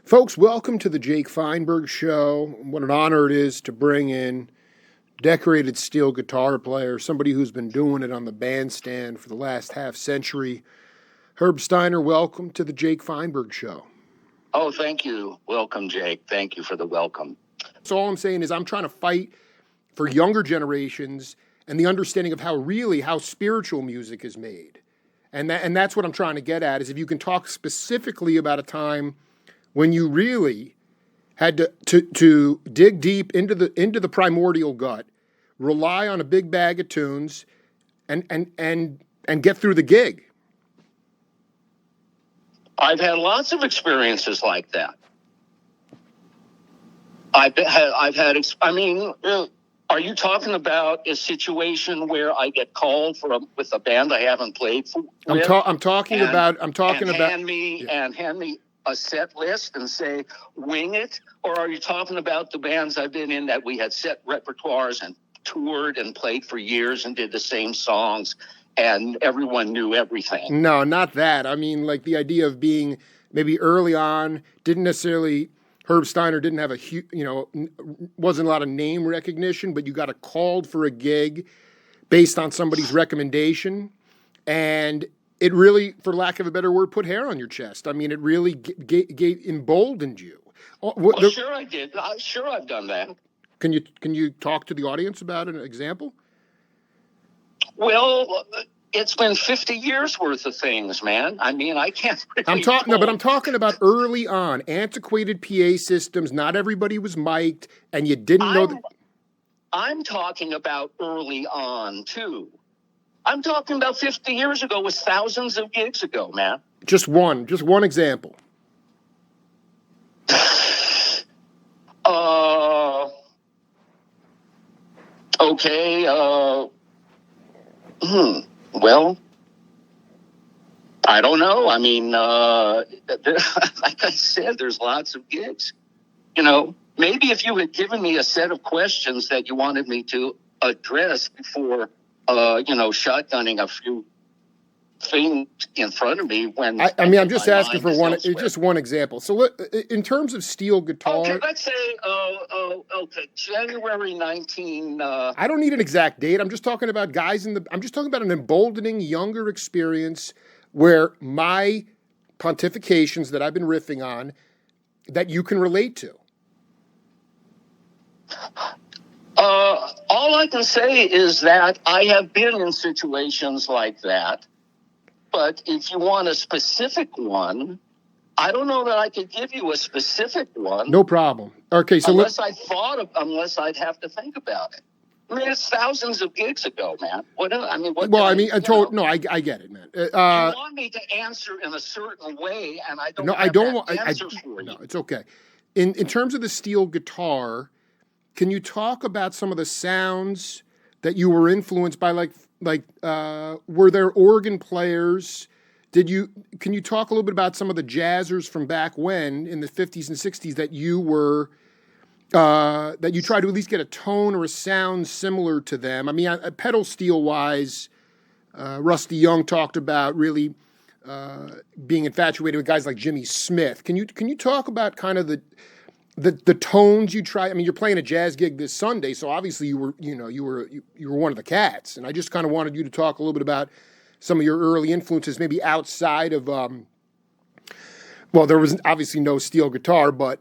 Folks, welcome to the Jake Feinberg Show. What an honor it is to bring in decorated steel guitar player, somebody who's been doing it on the bandstand for the last half century. Herb Steiner, welcome to the Jake Feinberg Show. Oh, thank you. Welcome, Jake. Thank you for the welcome. So all I'm saying is I'm trying to fight for younger generations and the understanding of how spiritual music is made. And that's what I'm trying to get at, is if you can talk specifically about a time when you really had to dig deep into the primordial gut, rely on a big bag of tunes, and get through the gig. I've had lots of experiences like that. Are you talking about a situation where I get called with a band I haven't played for? I'm talking about hand me a set list and say, wing it? Or are you talking about the bands I've been in that we had set repertoires and toured and played for years and did the same songs and everyone knew everything? No, not that. I mean, like the idea of being maybe early on, Herb Steiner didn't have wasn't a lot of name recognition, but you got called for a gig based on somebody's recommendation. And it really, for lack of a better word, put hair on your chest. I mean, it really emboldened you. Sure I did. Sure I've done that. Can you talk to the audience about an example? Well, it's been 50 years worth of things, man. I mean, I can't really I'm talking about early on, antiquated PA systems. Not everybody was mic'd, and you didn't know that. I'm talking about early on, too. I'm talking about 50 years ago was thousands of gigs ago, man. Just one example. Okay. Well, I don't know. I mean, like I said, there's lots of gigs. Maybe if you had given me a set of questions that you wanted me to address before, shotgunning a few things in front of me when... I'm just asking for just one example. So in terms of steel guitar... Okay, let's say, January 19... I don't need an exact date. I'm just talking about I'm just talking about an emboldening younger experience where my pontifications that I've been riffing on, that you can relate to. All I can say is that I have been in situations like that. But if you want a specific one, I don't know that I could give you a specific one. No problem. Okay, so unless I'd have to think about it. I mean, it's thousands of gigs ago, man. I get it, man. You want me to answer in a certain way, and I don't answer for you. No, it's okay. In terms of the steel guitar, can you talk about some of the sounds that you were influenced by, were there organ players? Can you talk a little bit about some of the jazzers from back when, in the 50s and 60s, that you were, that you tried to at least get a tone or a sound similar to them? I mean, pedal steel wise, Rusty Young talked about really being infatuated with guys like Jimmy Smith. Can you talk about kind of the tones you try? I mean, you're playing a jazz gig this Sunday, so obviously you were one of the cats. And I just kind of wanted you to talk a little bit about some of your early influences, maybe outside of. There was obviously no steel guitar, but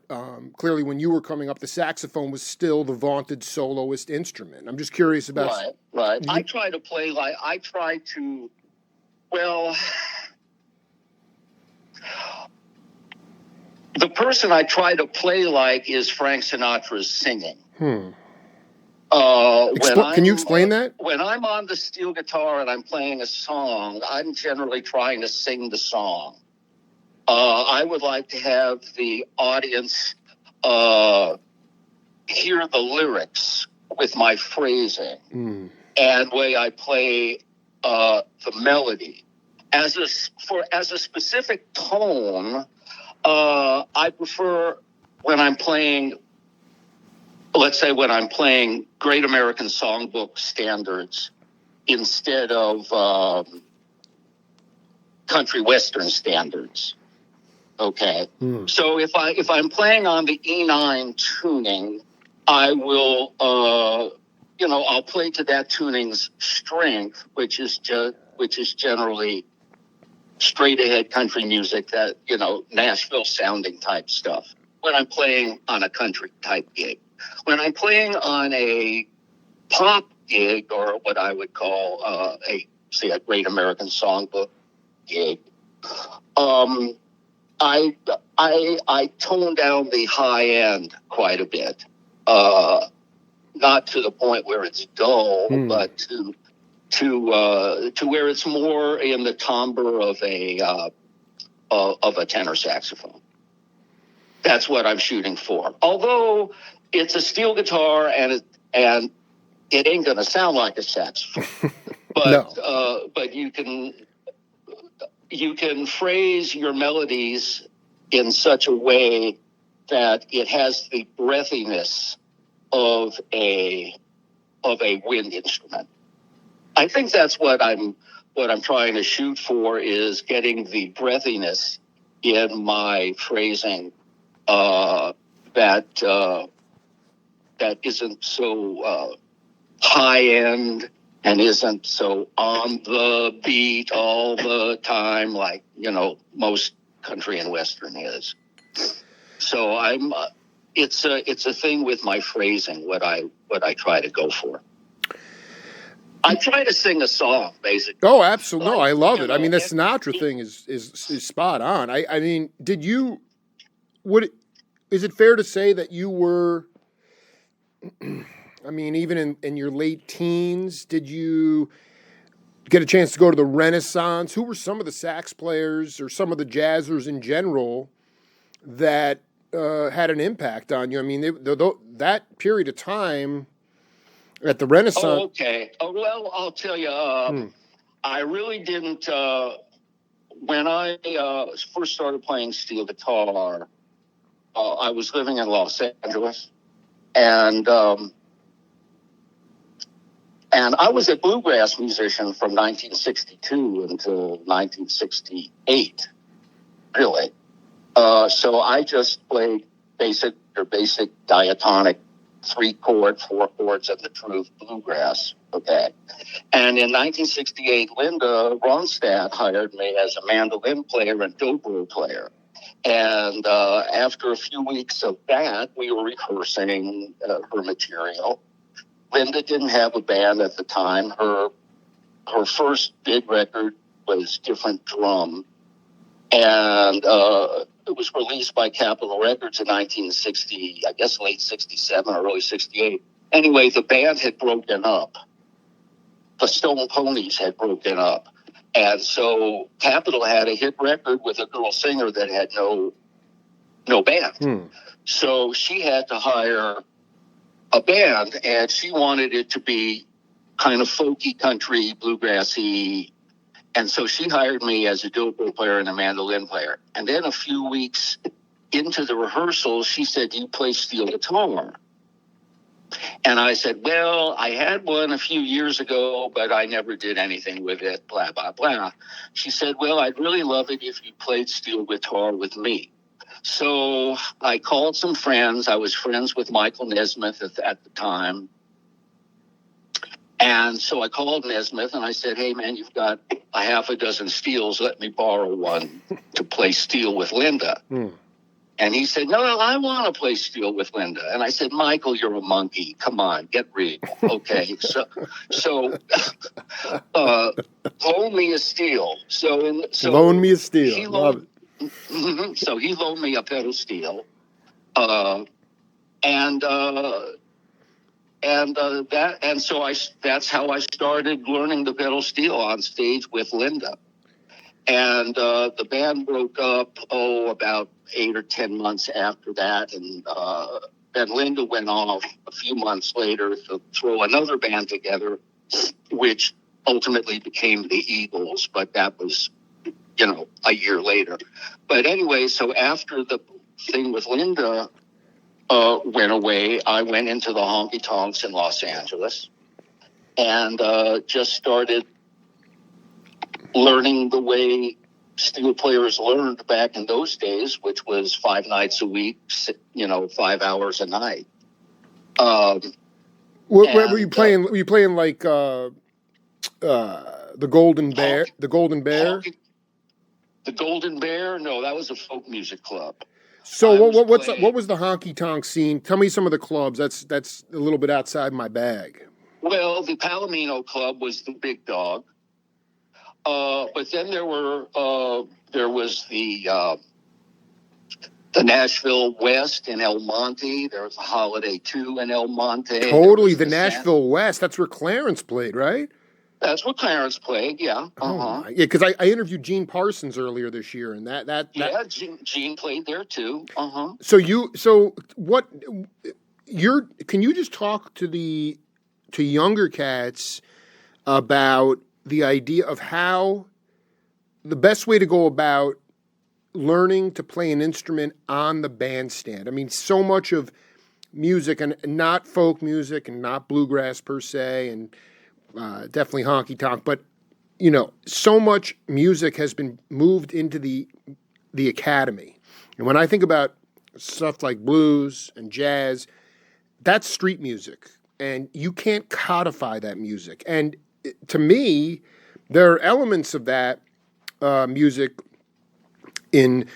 clearly when you were coming up, the saxophone was still the vaunted soloist instrument. I'm just curious about. Right. I try to play the person I try to play like is Frank Sinatra's singing. Can you explain that? When I'm on the steel guitar and I'm playing a song, I'm generally trying to sing the song. I would like to have the audience hear the lyrics with my phrasing and way I play the melody. As a specific tone, I prefer when I'm playing, let's say when I'm playing Great American Songbook standards instead of country western standards. Okay. So if I'm playing on the E9 tuning, I will, I'll play to that tuning's strength, which is generally straight ahead country music, that, Nashville sounding type stuff, when I'm playing on a country type gig. When I'm playing on a pop gig, or what I would call a Great American Songbook gig, I tone down the high end quite a bit, not to the point where it's dull, but to where it's more in the timbre of a tenor saxophone. That's what I'm shooting for. Although it's a steel guitar and it ain't gonna sound like a saxophone, but No. but you can phrase your melodies in such a way that it has the breathiness of a wind instrument. I think that's what I'm trying to shoot for, is getting the breathiness in my phrasing that isn't so high end and isn't so on the beat all the time like, most country and western is. So it's a thing with my phrasing, what I try to go for. I try to sing a song, basically. Oh, absolutely. No, I love it. I mean, the Sinatra thing is spot on. I mean, is it fair to say that you were, I mean, even in your late teens, did you get a chance to go to the Renaissance? Who were some of the sax players or some of the jazzers in general that had an impact on you? I mean, that period of time at the Renaissance. Oh, okay. Well, I'll tell you, I really didn't. When I first started playing steel guitar, I was living in Los Angeles, and I was a bluegrass musician from 1962 until 1968, really. So I just played basic diatonic 3-chord, 4 chords of the truth bluegrass. Okay. And in 1968, Linda Ronstadt hired me as a mandolin player and dobro player. And after a few weeks of that, we were rehearsing her material. Linda didn't have a band at the time. Her first big record was Different Drum. And it was released by Capitol Records in 1960, I guess late 67 or early 68. Anyway, the band had broken up. The Stone Ponies had broken up. And so Capitol had a hit record with a girl singer that had no band. So she had to hire a band, and she wanted it to be kind of folky, country, bluegrassy. And so she hired me as a dobro player and a mandolin player. And then a few weeks into the rehearsals, she said, "Do you play steel guitar?" And I said, "Well, I had one a few years ago, but I never did anything with it, blah, blah, blah." She said, "Well, I'd really love it if you played steel guitar with me." So I called some friends. I was friends with Michael Nesmith at the time. And so I called Nesmith and I said, "Hey, man, you've got a half a dozen steels. Let me borrow one to play steel with Linda." And he said, no, I want to play steel with Linda. And I said, "Michael, you're a monkey. Come on, get real." Okay. So loan me a steel. Loan me a steel. Love it. So he loaned me a pedal steel. That's how I started learning the pedal steel on stage with Linda. And the band broke up, about 8 or 10 months after that. And then Linda went off a few months later to throw another band together, which ultimately became the Eagles. But that was, a year later. But anyway, so after the thing with Linda went away, I went into the honky tonks in Los Angeles and just started learning the way steel players learned back in those days, which was 5 nights a week, 5 hours a night. Where were you playing? Were you playing like the Golden Bear? The Golden Bear? The Golden Bear? No, that was a folk music club. So what was the honky tonk scene? Tell me some of the clubs. That's a little bit outside my bag. Well, the Palomino Club was the big dog, but then there was the Nashville West in El Monte. There was a Holiday 2 in El Monte. Totally, the Nashville West. That's where Clarence played, right? That's what Clarence played, yeah. Yeah, because I interviewed Gene Parsons earlier this year, and that Gene played there too. Can you just talk to younger cats about the idea of how the best way to go about learning to play an instrument on the bandstand? I mean, so much of music, and not folk music and not bluegrass per se, and definitely honky tonk, but so much music has been moved into the academy. And when I think about stuff like blues and jazz, that's street music, and you can't codify that music. And to me, there are elements of that music in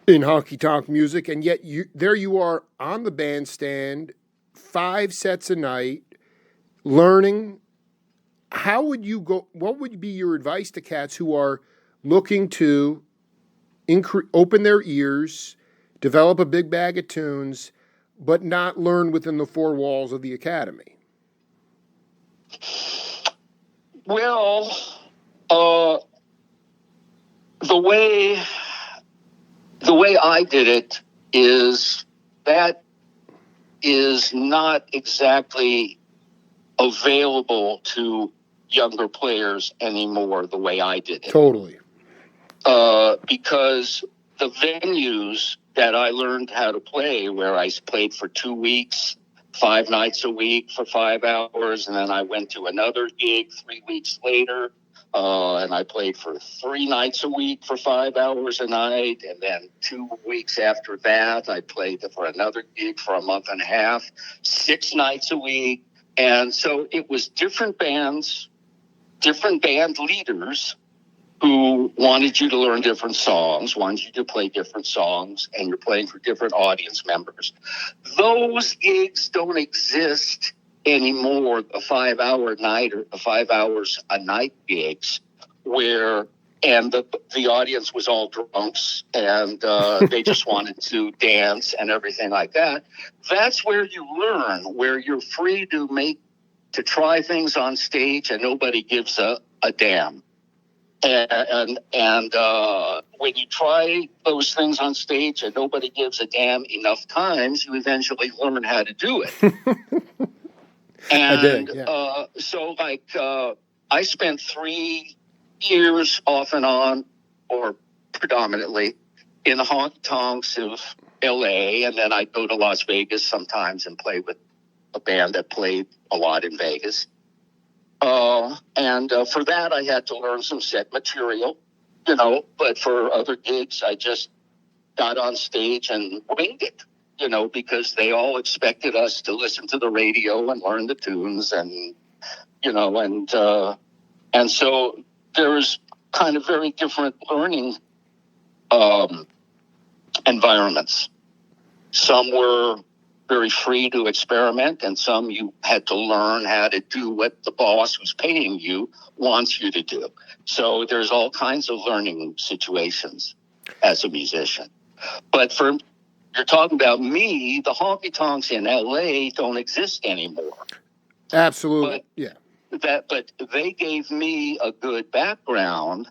honky tonk music, and yet there you are on the bandstand, 5 sets a night, learning. How would you go? What would be your advice to cats who are looking to open their ears, develop a big bag of tunes, but not learn within the 4 walls of the academy? Well, the way I did it is not exactly available to younger players anymore the way I did it. Totally. Because the venues that I learned how to play, where I played for 2 weeks, 5 nights a week for 5 hours, and then I went to another gig 3 weeks later, and I played for 3 nights a week for 5 hours a night, and then 2 weeks after that, I played for another gig for a month and a half, 6 nights a week. And so it was different bands, different band leaders who wanted you to learn different songs, wanted you to play different songs, and you're playing for different audience members. Those gigs don't exist anymore, the 5-hour night or the 5 hours a night gigs, and the audience was all drunks, and they just wanted to dance and everything like that. That's where you learn, where you're free to try things on stage, and nobody gives a damn. And when you try those things on stage and nobody gives a damn enough times, you eventually learn how to do it. And I did, yeah. So I spent 3 years off and on, or predominantly, in the honky tonks of LA, and then I'd go to Las Vegas sometimes and play with a band that played a lot in Vegas. And for that, I had to learn some set material, but for other gigs, I just got on stage and winged it, because they all expected us to listen to the radio and learn the tunes, and so there was kind of very different learning environments. Some were very free to experiment, and some you had to learn how to do what the boss who's paying you wants you to do. So there's all kinds of learning situations as a musician. But you're talking about me, the honky tonks in LA don't exist anymore. Absolutely, yeah. But they gave me a good background,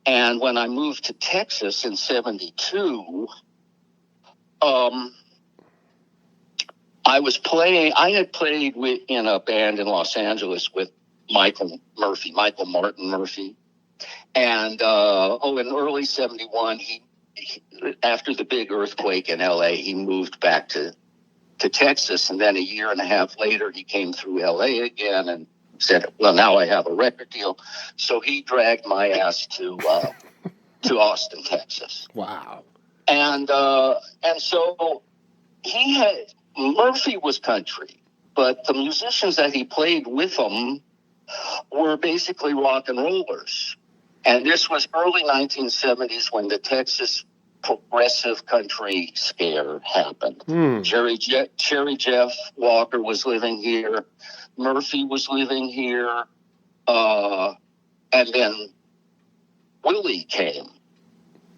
and when I moved to Texas in 1972, I had played in a band in Los Angeles with Michael Martin Murphey. And, in early 1971, he, after the big earthquake in LA, he moved back to Texas. And then a year and a half later, he came through LA again and said, well, now I have a record deal. So he dragged my ass to to Austin, Texas. Wow. And so Murphey was country, but the musicians that he played with him were basically rock and rollers. And this was early 1970s when the Texas progressive country scare happened. Cherry Jeff Walker was living here. Murphey was living here. And then Willie came.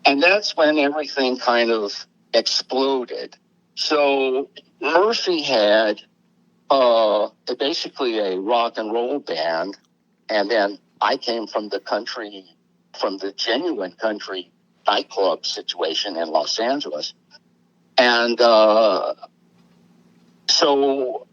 And that's when everything kind of exploded. So Murphy had basically a rock and roll band. And then I came from the genuine country nightclub situation in Los Angeles. And so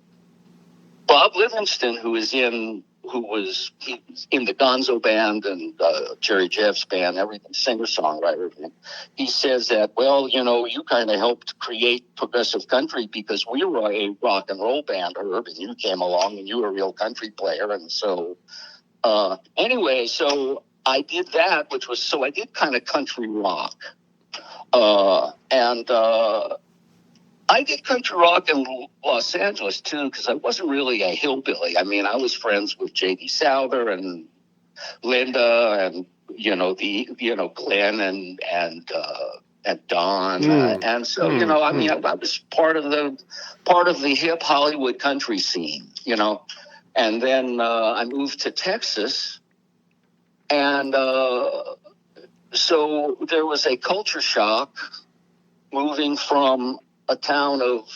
Bob Livingston, who was in the Gonzo band and Jerry Jeff's band, everything, singer-songwriter, he says that, well, you kind of helped create progressive country because we were a rock and roll band, Herb, and you came along and you were a real country player. And so anyway, so I did that, I did kind of country rock. And I did country rock in Los Angeles, too, because I wasn't really a hillbilly. I mean, I was friends with J.D. Souther and Linda and, Glenn and Don. And so, I mean, I was part of the hip Hollywood country scene, And then I moved to Texas. And so there was a culture shock moving from a town of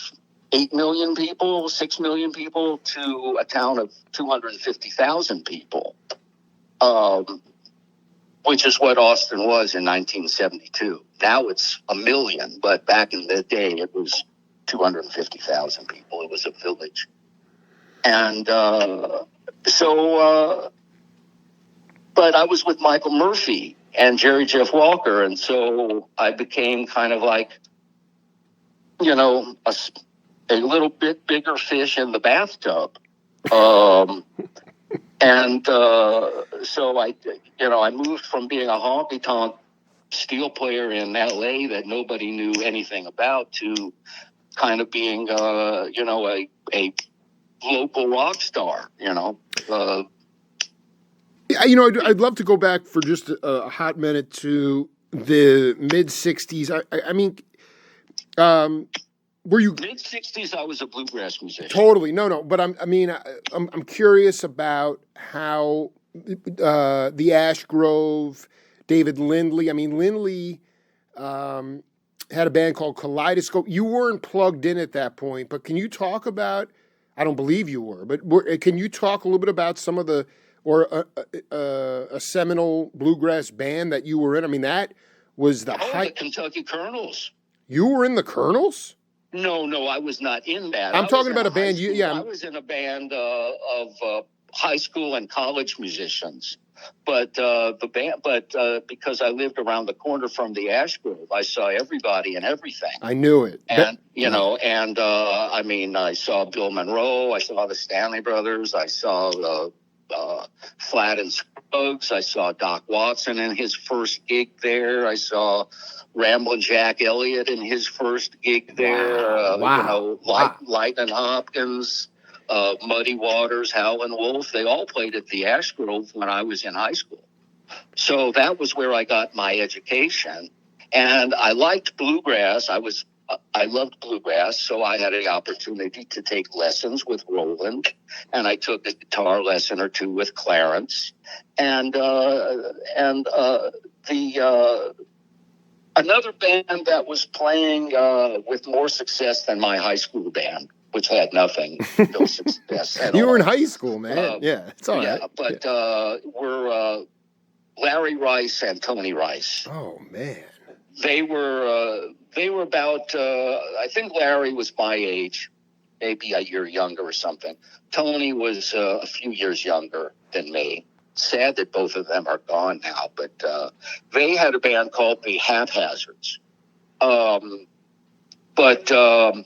8 million people, 6 million people, to a town of 250,000 people, which is what Austin was in 1972. Now it's 1 million, but back in the day it was 250,000 people. It was a village. And but I was with Michael Murphey and Jerry Jeff Walker, and so I became kind of like, a little bit bigger fish in the bathtub. And so I moved from being a honky-tonk steel player in L.A. that nobody knew anything about to kind of being, a local rock star, I'd love to go back for just a hot minute to the mid-'60s. I mean, were you mid-'60s? I was a bluegrass musician. Totally, no. But I'm curious about how the Ash Grove, David Lindley. I mean, Lindley had a band called Kaleidoscope. You weren't plugged in at that point, but can you talk about? I don't believe you were, but can you talk a little bit about some of the a seminal bluegrass band that you were in? I mean, that was the the Kentucky Colonels. You were in the Colonels? No, I was not in that. I'm talking about a band. I was in a band of high school and college musicians, but because I lived around the corner from the Ash Grove, I saw everybody and everything. I knew it, and I mean, I saw Bill Monroe, I saw the Stanley Brothers, I saw Flat and Scruggs, I saw Doc Watson in his first gig there, I saw Ramblin' Jack Elliott in his first gig there. Lightnin' Hopkins, Muddy Waters, Howlin' Wolf, they all played at the Ash Grove when I was in high school. So that was where I got my education. And I liked bluegrass. I loved bluegrass, so I had the opportunity to take lessons with Roland, and I took a guitar lesson or two with Clarence. And another band that was playing with more success than my high school band, which had no success at all. You were in high school, man. Yeah, it's all right. But were Larry Rice and Tony Rice. Oh, man. They were about, I think Larry was my age, maybe a year younger or something. Tony was a few years younger than me. Sad that both of them are gone now, but they had a band called the Haphazards. But the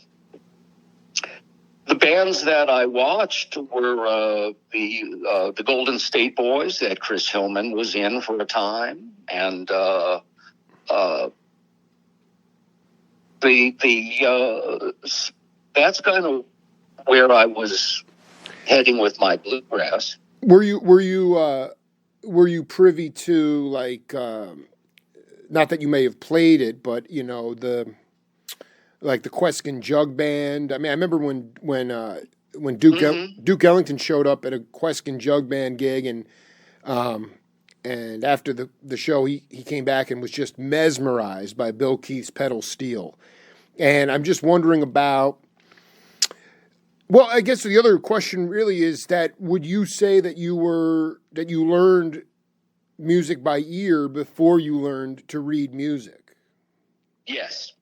bands that I watched were the Golden State Boys that Chris Hillman was in for a time, and that's kind of where I was heading with my bluegrass. Were you privy to, like, not that you may have played it, but the Queskin Jug Band? I mean, I remember when Duke Ellington showed up at a Queskin Jug Band gig, and after the show, he came back and was just mesmerized by Bill Keith's pedal steel. And I'm just wondering about. Well, I guess the other question really is that, would you say that you learned music by ear before you learned to read music? Yes.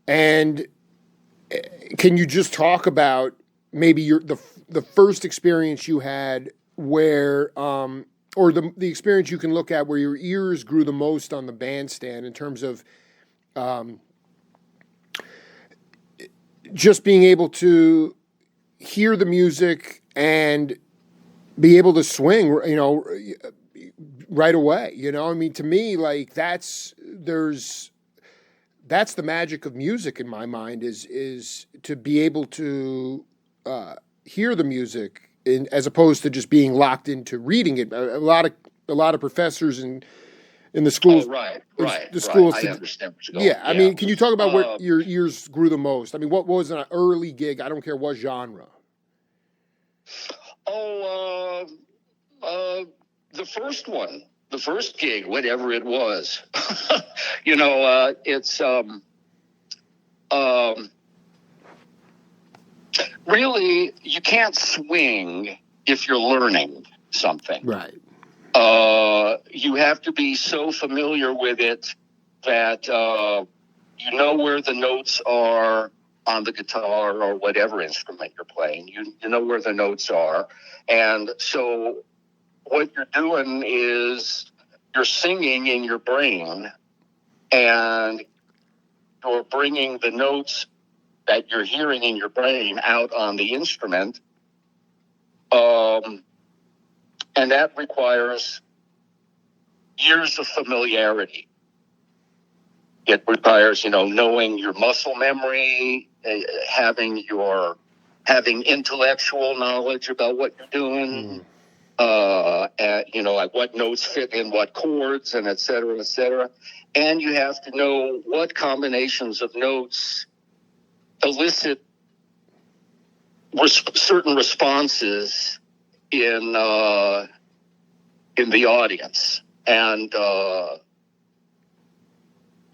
And can you just talk about maybe the first experience you had where, or the experience you can look at where your ears grew the most on the bandstand in terms of just being able to hear the music and be able to swing, right away. I mean, to me, like, that's the magic of music in my mind, is to be able to hear the music as opposed to just being locked into reading it. A lot of professors in the schools. Oh, right. The schools. I understand where you're going. Yeah, I mean, can you talk about where your ears grew the most? I mean, what was an early gig? I don't care what genre. The first one, the first gig, whatever it was. It's really, you can't swing if you're learning something. Right. You have to be so familiar with it that you know where the notes are on the guitar or whatever instrument you're playing. You know where the notes are. And so what you're doing is you're singing in your brain, and you're bringing the notes that you're hearing in your brain out on the instrument. And that requires years of familiarity. It requires, knowing your muscle memory, having intellectual knowledge about what you're doing, like what notes fit in what chords, and et cetera, et cetera. And you have to know what combinations of notes elicit certain responses in the audience. And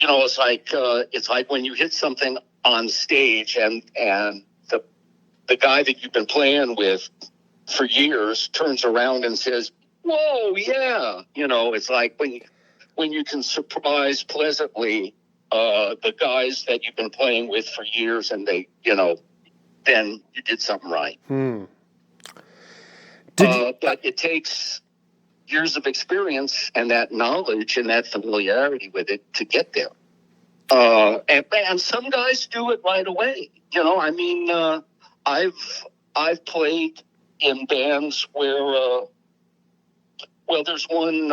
it's like when you hit something on stage, and the guy that you've been playing with for years turns around and says, "Whoa, yeah!" It's like when you can surprise pleasantly the guys that you've been playing with for years, and they, then you did something right. But it takes years of experience and that knowledge and that familiarity with it to get there. And some guys do it right away. I've played in bands where, there's one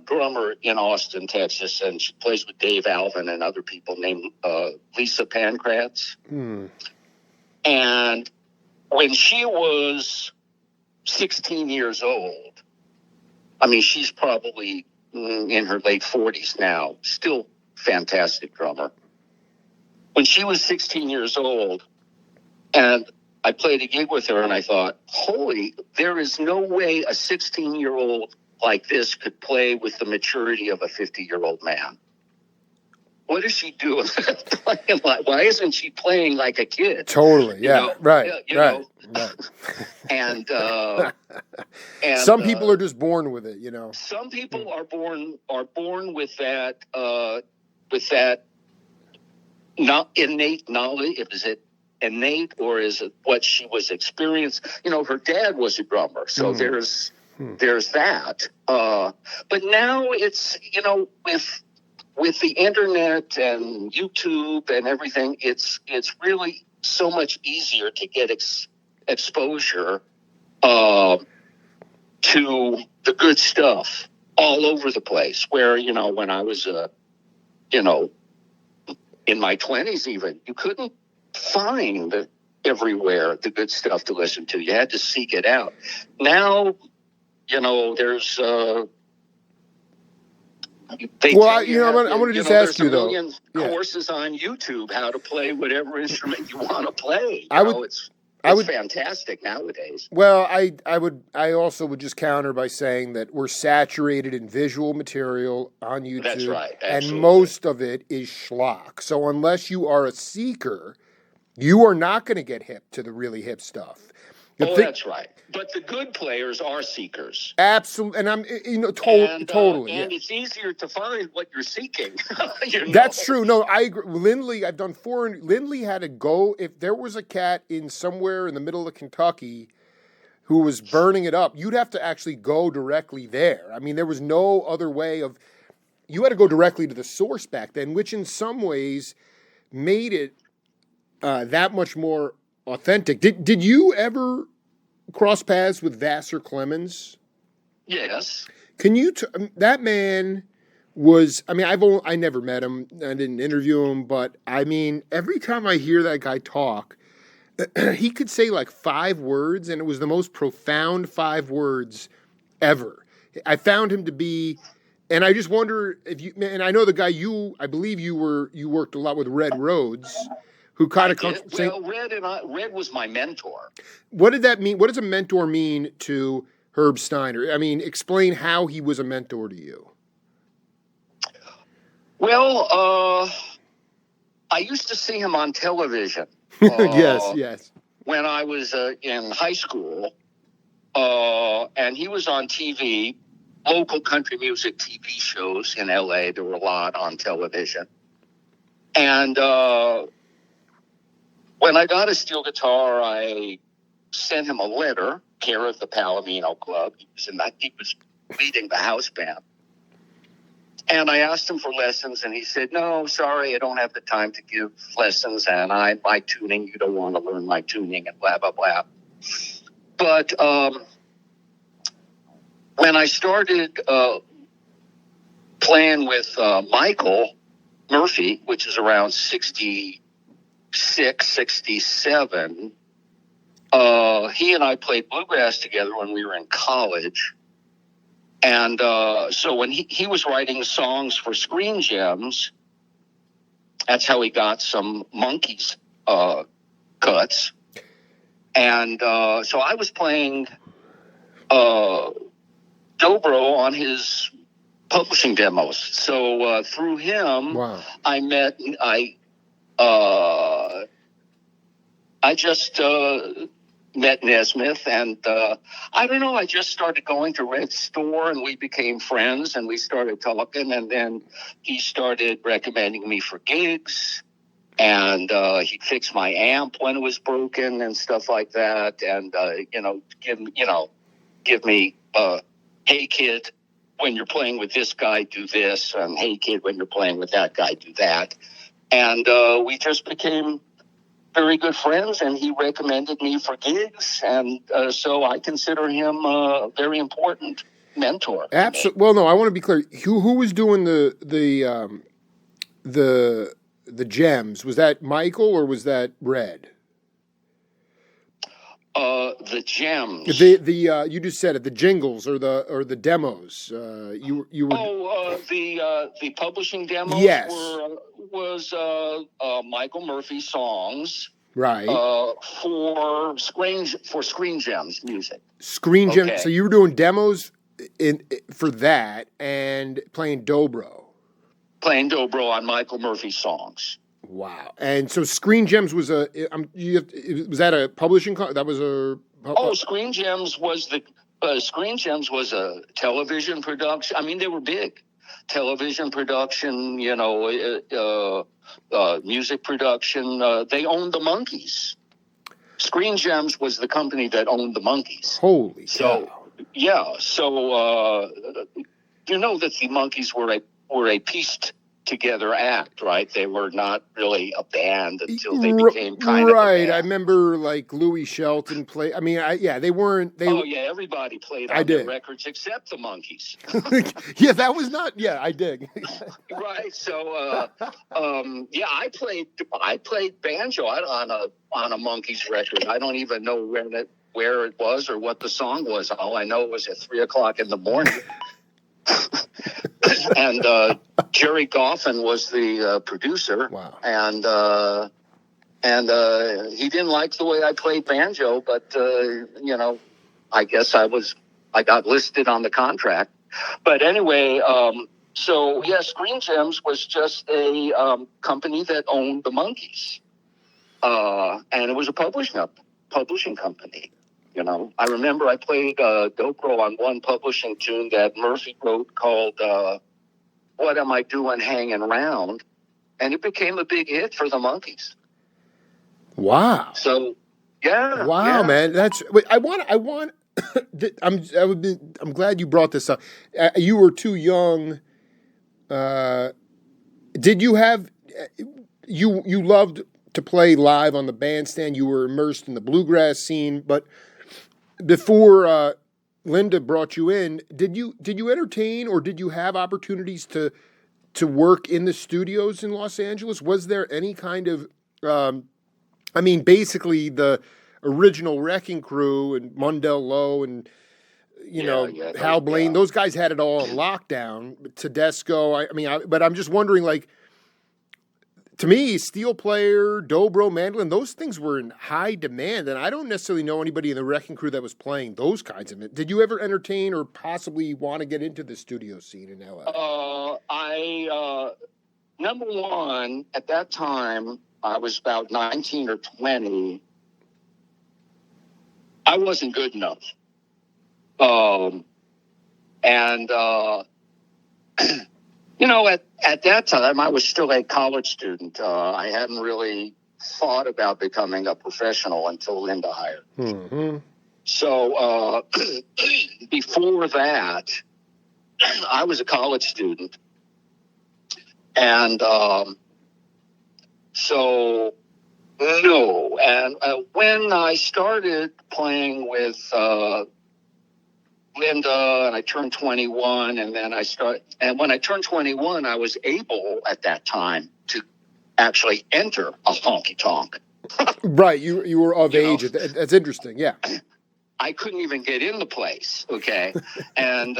drummer in Austin, Texas, and she plays with Dave Alvin and other people, named Lisa Pancratz. And when she was 16 years old, I mean, she's probably in her late 40s now, still fantastic drummer. When she was 16 years old, and I played a gig with her, and I thought, there is no way a 16-year-old like this could play with the maturity of a 50-year-old man. What is she doing? Why isn't she playing like a kid? Totally, yeah, right. And some people are just born with it, Some people are born with that not innate knowledge. Is it innate, or is it what she was experienced? Her dad was a drummer, so there's that. But now it's, with the internet and YouTube and everything, it's really so much easier to get exposure to the good stuff all over the place. Where, when I was, in my 20s even, you couldn't find everywhere the good stuff to listen to. You had to seek it out. Now, there's... I want to just ask you, though. There's a million courses on YouTube how to play whatever instrument you want to play. It's fantastic nowadays. Well, I also would just counter by saying that we're saturated in visual material on YouTube. That's right. Absolutely. And most of it is schlock. So unless you are a seeker, you are not going to get hip to the really hip stuff. That's right. But the good players are seekers. Absolutely. And I'm, totally. And it's easier to find what you're seeking. That's true. No, I agree. Lindley, I've done Lindley had to go, if there was a cat in somewhere in the middle of Kentucky who was burning it up, you'd have to actually go directly there. I mean, there was no other way you had to go directly to the source back then, which in some ways made it that much more authentic. Did you ever cross paths with Vassar Clemens? Yes. Can you? That man was. I mean, I never met him. I didn't interview him, but I mean, every time I hear that guy talk, he could say like 5 words, and it was the most profound 5 words ever. I found him to be, and I just wonder if you. And I know the guy I believe you worked a lot with Red Rhodes. Who kind of comes? Well, Red was my mentor. What did that mean? What does a mentor mean to Herb Steiner? I mean, explain how he was a mentor to you. Well, I used to see him on television. Yes. When I was in high school, and he was on TV, local country music TV shows in L.A. There were a lot on television, and. When I got a steel guitar, I sent him a letter, care of the Palomino Club. He was leading the house band. And I asked him for lessons, and he said, "No, sorry, I don't have the time to give lessons, and my tuning, you don't want to learn my tuning," and blah, blah, blah. But when I started playing with Michael Murphey, which is around 66, 67, he and I played bluegrass together when we were in college. And so when he was writing songs for Screen Gems, that's how he got some Monkees cuts. And so I was playing dobro on his publishing demos. So through him, wow. I just met Nesmith, and I don't know, I just started going to Red's store, and we became friends, and we started talking, and then he started recommending me for gigs, and he'd fix my amp when it was broken and stuff like that, and give me hey kid, when you're playing with this guy, do this, and hey kid, when you're playing with that guy, do that. And we just became very good friends, and he recommended me for gigs, and so I consider him a very important mentor. Absolutely. Well, no, I want to be clear. Who was doing the gems? Was that Michael or was that Red? The gems. The you just said it. The jingles or the demos. You were. The publishing demos. Yes. Was Michael Murphy songs, right? For Screen Gems music. Screen Gems. Okay. So you were doing demos for that and playing dobro. Playing dobro on Michael Murphy songs. Wow! And so Screen Gems was was that a publishing? That was a. Screen Gems was Screen Gems was a television production. I mean, they were big. Television production, music production. They owned the Monkees. Screen Gems was the company that owned the Monkees. Holy cow. Yeah. So, that the Monkees were a pieced together act, right? They were not really a band until they became kind of a right. band. I remember like Louis Shelton play. I mean, they weren't. Oh yeah, everybody played on their records except the Monkees. Yeah, that was not. Yeah, I dig. Right. So, I played banjo on a Monkees record. I don't even know where it was or what the song was. All I know was at 3:00 in the morning. And Jerry Goffin was the producer. Wow. And he didn't like the way I played banjo, but I guess I got listed on the contract. But anyway, Screen Gems was just a company that owned the Monkees, and it was a publishing company. I remember I played dobro on one publishing tune that Murphey wrote called "What Am I Doing Hanging Round," and it became a big hit for the Monkees. Wow. So, yeah. Wow, yeah. man, that's. I want. I'm glad you brought this up. You were too young. Did you have you loved to play live on the bandstand? You were immersed in the bluegrass scene, but before Linda brought you in, did you entertain or did you have opportunities to work in the studios in Los Angeles? Was there any kind of basically the original Wrecking Crew and Mundell Lowe and Hal Blaine, those guys had it all on lockdown. Tedesco, but I'm just wondering, like, to me, steel player, dobro, mandolin, those things were in high demand, and I don't necessarily know anybody in the Wrecking Crew that was playing those kinds of it. Did you ever entertain or possibly want to get into the studio scene in LA? Number one, at that time, I was about 19 or 20. I wasn't good enough. At that time, I was still a college student. I hadn't really thought about becoming a professional until Linda hired. Mm-hmm. So before that, I was a college student. And no. And when I started playing with Linda, and I turned 21, and when I turned 21, I was able at that time to actually enter a honky tonk. Right, you were of age. That's interesting. Yeah, I couldn't even get in the place. Okay, and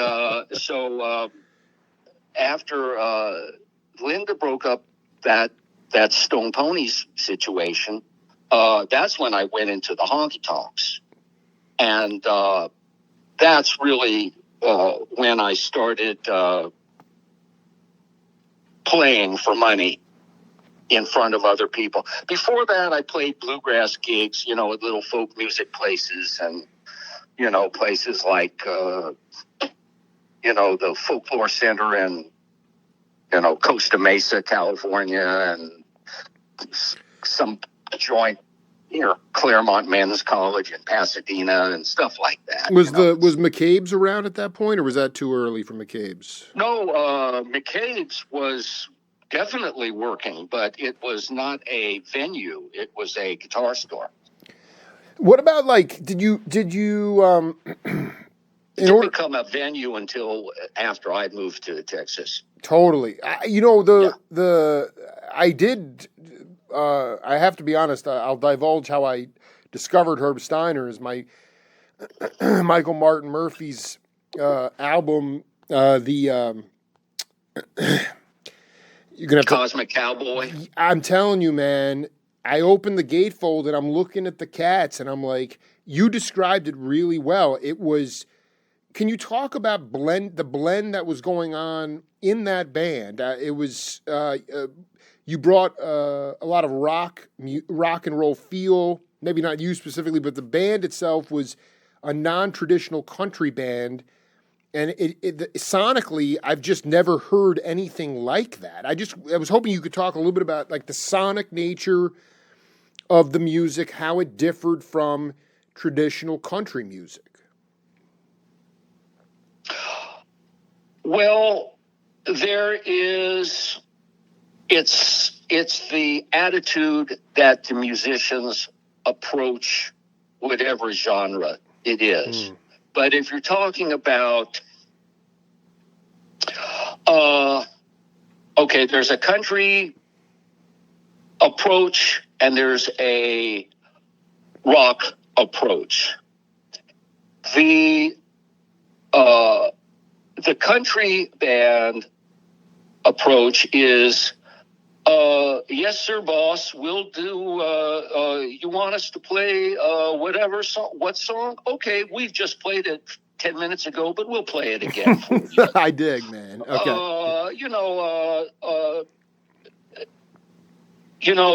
after Linda broke up that Stone Ponies situation, that's when I went into the honky tonks, and that's really when I started playing for money in front of other people. Before that, I played bluegrass gigs, at little folk music places, and places like the Folklore Center in Costa Mesa, California, and some joint Claremont Men's College in Pasadena and stuff like that. Was McCabe's around at that point, or was that too early for McCabe's? No, McCabe's was definitely working, but it was not a venue. It was a guitar store. What about, like, did you it didn't become a venue until after I moved to Texas. Totally. I have to be honest, I'll divulge how I discovered Herb Steiner is my Michael Martin Murphey's album, you're gonna have Cosmic Cowboy. I'm telling you, man, I opened the gatefold and I'm looking at the cats and I'm like, you described it really well. It was, can you talk about the blend that was going on in that band? It was, you brought a lot of rock and roll feel, maybe not you specifically, but the band itself was a non-traditional country band. And it sonically, I've just never heard anything like that. I was hoping you could talk a little bit about, like, the sonic nature of the music, how it differed from traditional country music. Well, there is it's the attitude that the musicians approach whatever genre it is. But if you're talking about, okay, there's a country approach and there's a rock approach. The country band approach is, yes, sir, boss, we'll do, you want us to play whatever song, what song? Okay, we've just played it 10 minutes ago, but we'll play it again for you. I dig, man. Okay.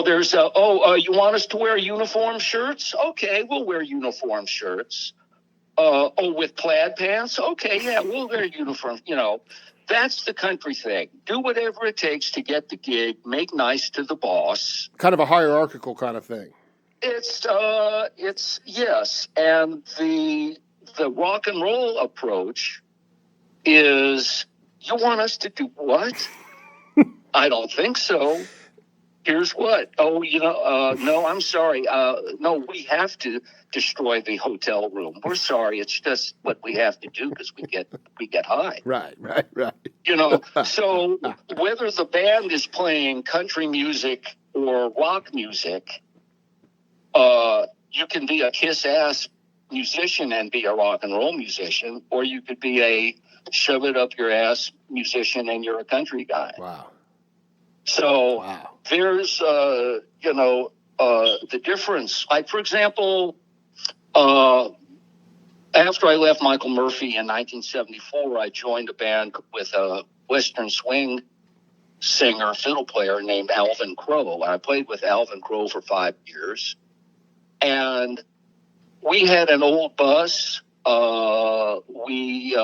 There's, you want us to wear uniform shirts? Okay, we'll wear uniform shirts. With plaid pants? Okay, yeah, we'll wear uniform. That's the country thing. Do whatever it takes to get the gig, make nice to the boss. Kind of a hierarchical kind of thing. It's yes. And the rock and roll approach is, you want us to do what? I don't think so. Here's what. Oh, no, I'm sorry. No, we have to destroy the hotel room. We're sorry. It's just what we have to do because we get high. Right. So whether the band is playing country music or rock music, you can be a kiss-ass musician and be a rock and roll musician, or you could be a shove it up your ass musician and you're a country guy. Wow. So there's, the difference. Like, for example, after I left Michael Murphey in 1974, I joined a band with a Western swing singer, fiddle player named Alvin Crow. I played with Alvin Crow for 5 years. And we had an old bus. We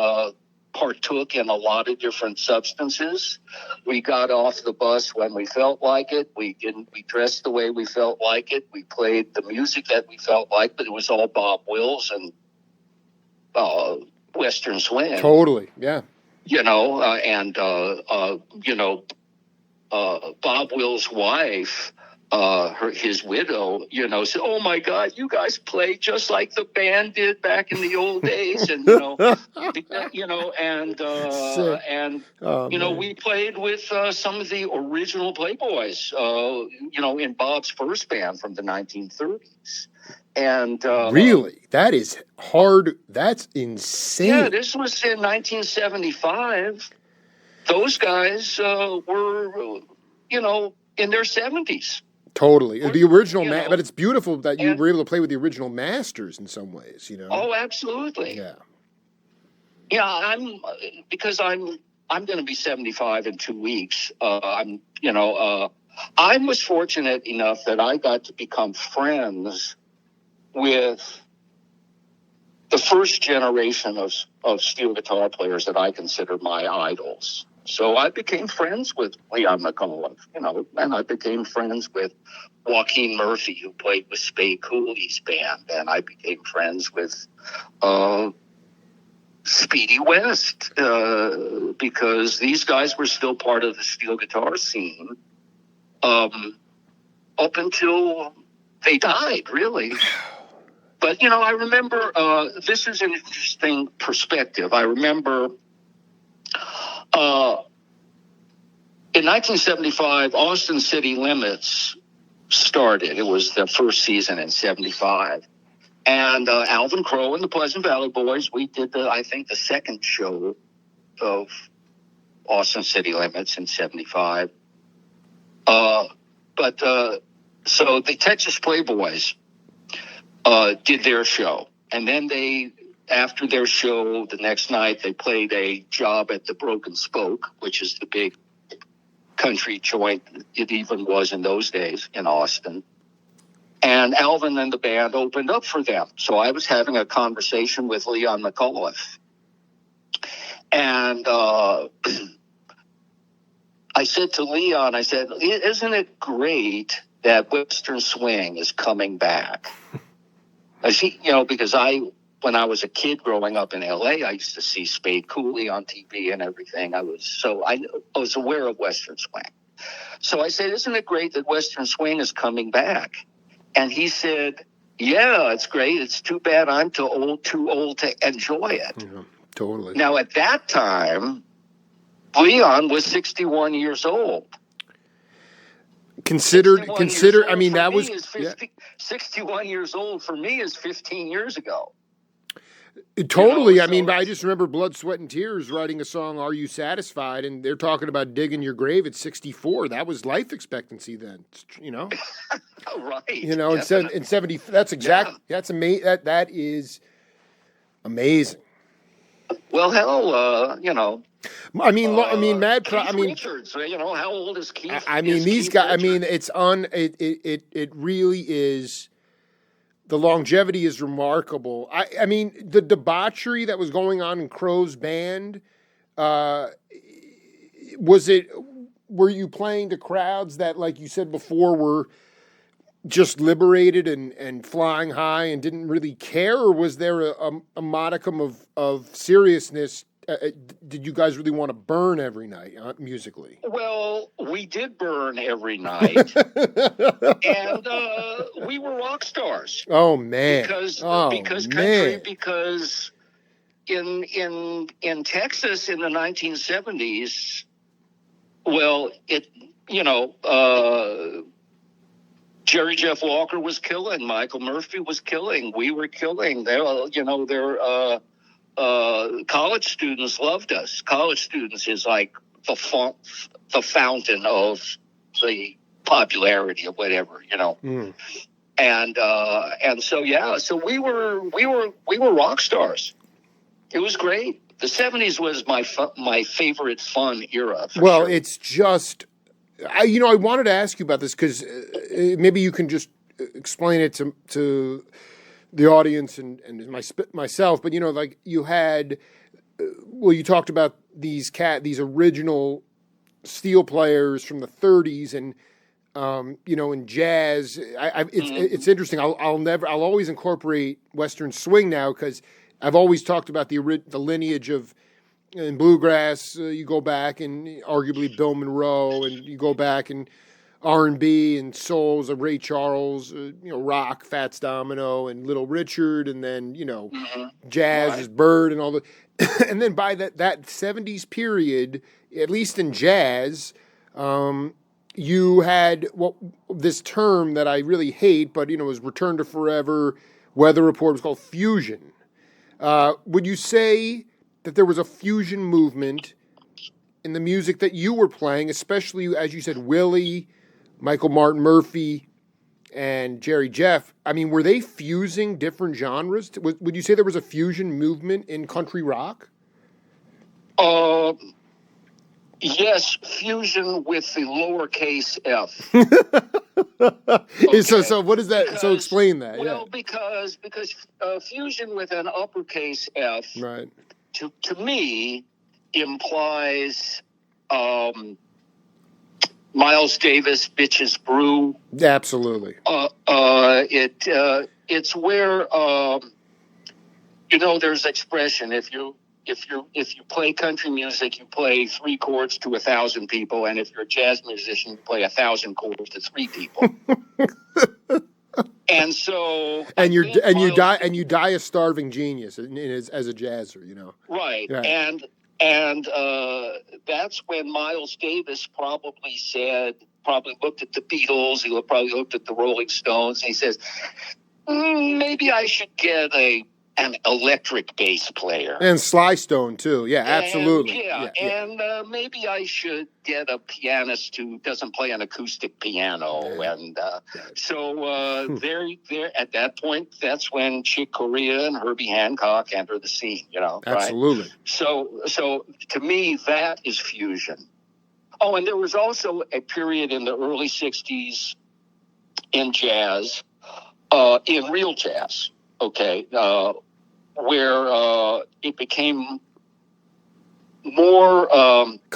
partook in a lot of different substances. We got off the bus when we felt like it. We dressed the way we felt like it. We played the music that we felt like, but it was all Bob Wills and Western swing. Totally, yeah. Bob Wills' wife, his widow, said, "Oh my God, you guys play just like the band did back in the old days," and we played with some of the original Playboys, in Bob's first band from the 1930s. And really, that is hard. That's insane. Yeah, this was in 1975. Those guys were, in their 70s. Totally. The original, but it's beautiful that you were able to play with the original masters in some ways, Oh, absolutely. Yeah. Yeah, because I'm going to be 75 in 2 weeks. I was fortunate enough that I got to become friends with the first generation of steel guitar players that I consider my idols. So I became friends with Leon McAuliffe, and I became friends with Joaquin Murphy, who played with Spade Cooley's band, and I became friends with Speedy West, because these guys were still part of the steel guitar scene up until they died, really. But, I remember, this is an interesting perspective. I remember in 1975, Austin City Limits started. It was the first season in 75. And Alvin Crow and the Pleasant Valley Boys, we did, the second show of Austin City Limits in 75. So the Texas Playboys did their show. And then after their show, the next night, they played a job at the Broken Spoke, which is the big country joint it even was in those days in Austin. And Alvin and the band opened up for them. So I was having a conversation with Leon McAuliffe. And I said to Leon, isn't it great that Western swing is coming back? Because when I was a kid growing up in L.A., I used to see Spade Cooley on TV and everything. I was aware of Western swing. So I said, isn't it great that Western swing is coming back? And he said, yeah, it's great. It's too bad I'm too old to enjoy it. Yeah, totally. Now, at that time, Leon was 61 years old. Consider. I mean, that was 61 years old for me is 15 years ago. Totally. You know, I mean, I just remember Blood, Sweat, and Tears writing a song, Are You Satisfied? And they're talking about digging your grave at 64. That was life expectancy then, you know? Right. You know, in 70, that's exactly, that's amazing. That is amazing. Well, hell, you know. I mean, Mad Keith Richards, you know, how old is Keith? I mean, these guys, I mean, it really is. The longevity is remarkable. I mean, the debauchery that was going on in Crow's band, were you playing to crowds that, like you said before, were just liberated and flying high and didn't really care, or was there a modicum of seriousness? Did you guys really want to burn every night musically? Well, we did burn every night, and we were rock stars. Oh man! Because in Texas in the 1970s, well, Jerry Jeff Walker was killing, Michael Murphey was killing, we were killing. College students loved us. College students is like the fountain of the popularity of whatever, you know. Mm. And so we were rock stars. It was great. The 70s was my favorite fun era. Well, sure. It's just, I wanted to ask you about this because maybe you can just explain it to the audience and myself, but like you had, you talked about these original steel players from the 30s, and in jazz, it's interesting. I'll always incorporate Western swing now because I've always talked about the lineage of in bluegrass. You go back and arguably Bill Monroe, and you go back and R&B and souls of Ray Charles, rock, Fats Domino and Little Richard, and then, jazz is Bird and all the, and then by that 70s period, at least in jazz, you had this term that I really hate, but, was Return to Forever, Weather Report, was called fusion. Would you say that there was a fusion movement in the music that you were playing, especially, as you said, Willie, Michael Martin Murphey, and Jerry Jeff? I mean, were they fusing different genres? Would you say there was a fusion movement in country rock? Yes, fusion with the lowercase f. Okay. So what is that? So explain that. Well, because fusion with an uppercase f, right, to me implies Miles Davis, Bitches Brew. Absolutely. It's where there's expression. If you play country music, you play 3 chords to 1,000 people, and if you're a jazz musician, you play 1,000 chords to 3 people. And so, you die a starving genius as a jazzer, Right, yeah. And that's when Miles Davis probably looked at the Beatles, he probably looked at the Rolling Stones, and he says, maybe I should get an electric bass player. And Sly Stone, too. Yeah, absolutely. And maybe I should get a pianist who doesn't play an acoustic piano. Yeah. And there at that point, that's when Chick Corea and Herbie Hancock enter the scene, Absolutely. Right? So to me, that is fusion. Oh, and there was also a period in the early 60s in jazz, in real jazz, okay, where it became more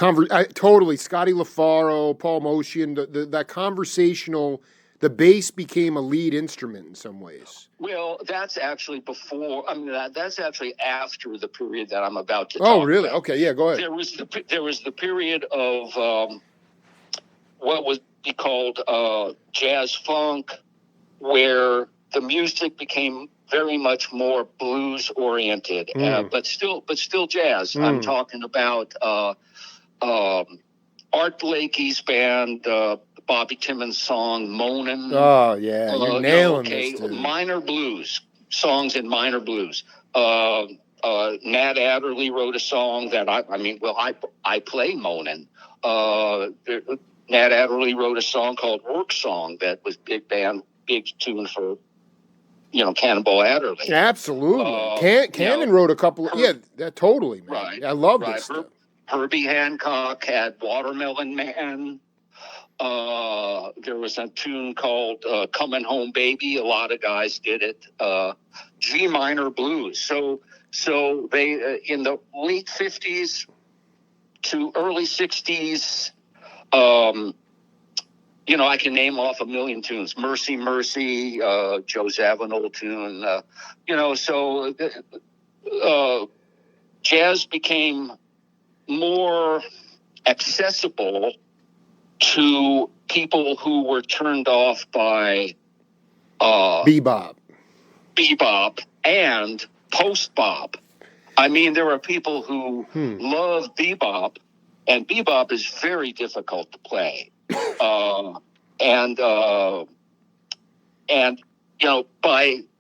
totally Scotty LaFaro, Paul Motian, that conversational, the bass became a lead instrument in some ways. Well, that's actually that's actually after the period that I'm about to talk about. Oh, really? Okay, yeah, go ahead. There was the period of what would be called jazz funk, where the music became very much more blues oriented, but still jazz. I'm talking about Art Blakey's band, Bobby Timmons' song "Moanin'." Oh yeah, you're nailing this, dude. Minor blues songs in minor blues. Nat Adderley wrote a song that I play "Moanin'." Nat Adderley wrote a song called "Work Song" that was big tune for Cannonball Adderley. Absolutely. Cannon wrote a couple. Totally, man. Right. I love this stuff. Herbie Hancock had "Watermelon Man." There was a tune called "Coming Home Baby." A lot of guys did it. G minor blues. So they in the late 50s to early 60s. I can name off a million tunes. Mercy, Mercy, Joe Zawinul tune. Jazz became more accessible to people who were turned off by bebop and post-bop. I mean, there are people who love bebop, and bebop is very difficult to play.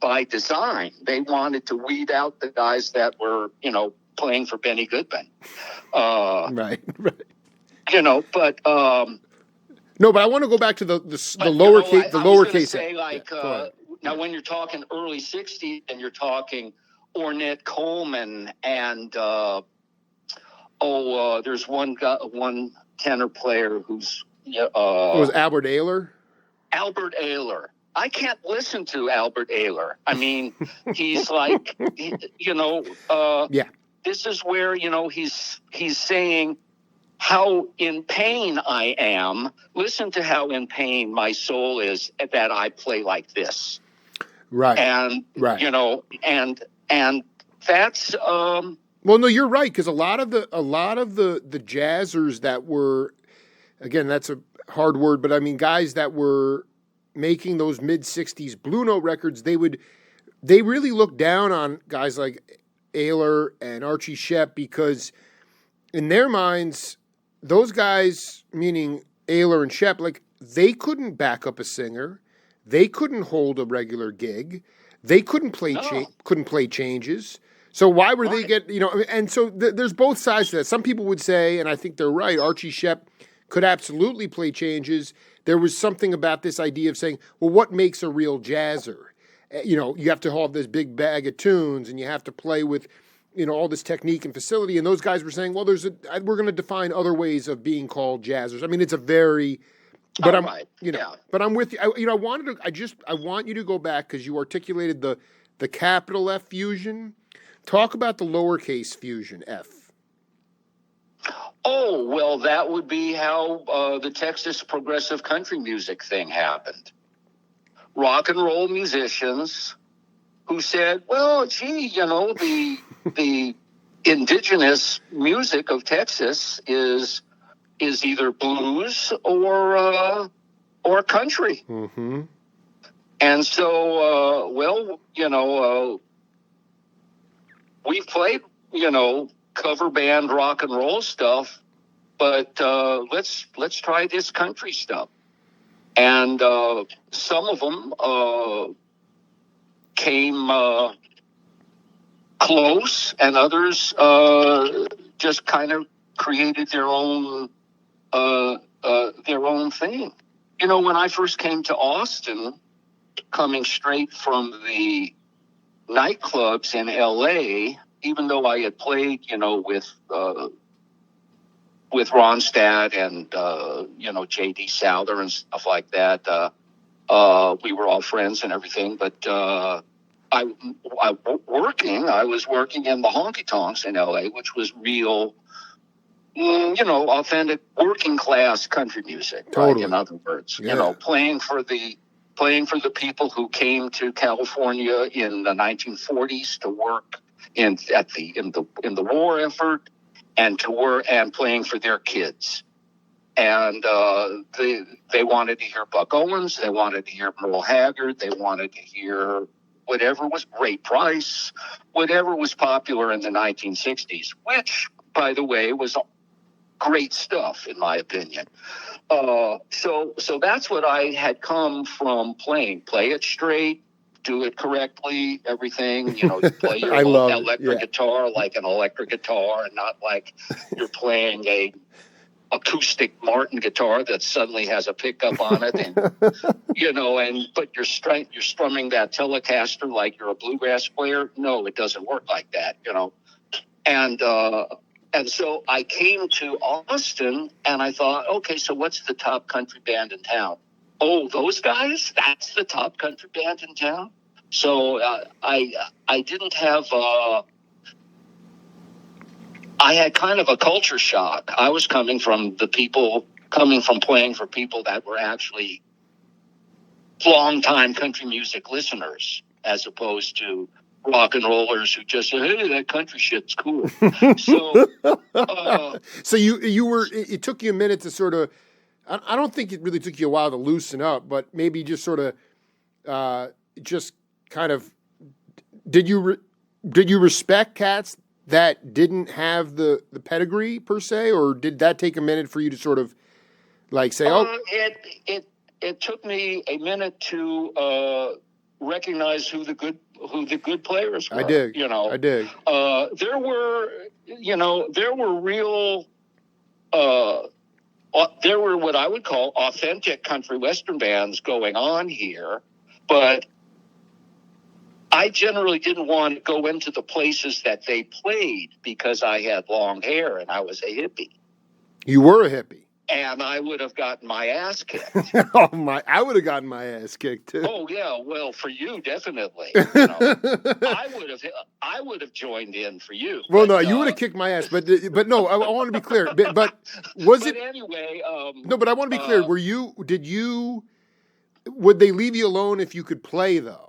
By design, they wanted to weed out the guys that were, playing for Benny Goodman. Right. But no, but I want to go back to the lowercase. The lowercase. Say, now, when you're talking early '60s, and you're talking Ornette Coleman, and there's one tenor player who's was Albert Ayler. Albert Ayler. I can't listen to Albert Ayler. I mean, he's like, This is where he's saying how in pain I am. Listen to how in pain my soul is that I play like this. Right. And and that's well, no, you're right, because a lot of the jazzers that were, again, that's a hard word, but I mean guys that were making those mid 60s Blue Note records, they really looked down on guys like Ayler and Archie Shepp, because in their minds, those guys, meaning Ayler and Shepp, like, they couldn't back up a singer, they couldn't hold a regular gig, they couldn't play changes. So why were they and so there's both sides to that. Some people would say, and I think they're right, Archie Shepp could absolutely play changes. There was something about this idea of saying, well, what makes a real jazzer? You have to have this big bag of tunes, and you have to play with, all this technique and facility. And those guys were saying, well, we're going to define other ways of being called jazzers. I mean, it's a very, but but I'm with you. I want you to go back, because you articulated the capital F fusion. Talk about the lowercase fusion, F. Oh, well, that would be how the Texas progressive country music thing happened. Rock and roll musicians who said, well, gee, the indigenous music of Texas is either blues or country. Mm-hmm. And so, we played, cover band rock and roll stuff, but let's try this country stuff. And some of them came close, and others just kind of created their own thing. When I first came to Austin, coming straight from the nightclubs in LA, even though I had played, with Ronstadt and J.D. Souther and stuff like that, we were all friends and everything. But I was working in the honky tonks in LA, which was real, authentic working class country music. Totally. Right? In other words, playing for the people who came to California in the 1940s to work in the war effort, and to work and playing for their kids. And they wanted to hear Buck Owens. They wanted to hear Merle Haggard. They wanted to hear whatever was Ray Price, whatever was popular in the 1960s, which, by the way, was great stuff, in my opinion. So that's what I had come from playing. Play it straight, do it correctly, everything. You play your electric guitar like an electric guitar, and not like you're playing a acoustic Martin guitar that suddenly has a pickup on it, and but you're strumming that Telecaster like you're a bluegrass player. No, it doesn't work like that. And so I came to Austin, and I thought, okay, so what's the top country band in town? Oh, those guys? That's the top country band in town? So I didn't have... I had kind of a culture shock. I was coming from playing for people that were actually long-time country music listeners, as opposed to rock and rollers who just say, hey, that country shit's cool. So you were, it took you a minute to sort of, I don't think it really took you a while to loosen up, but maybe just sort of, just kind of, did you respect cats that didn't have the pedigree per se, or did that take a minute for you to sort of like say, it took me a minute to recognize who the good players were. I dig. There were what I would call authentic country western bands going on here, but I generally didn't want to go into the places that they played because I had long hair and I was a hippie. You were a hippie. And I would have gotten my ass kicked. I would have gotten my ass kicked too. Oh yeah, well for you definitely. I would have joined in for you. Well, no, you would have kicked my ass, but no, I want to be clear. But anyway? No, but I want to be clear. Would they leave you alone if you could play though?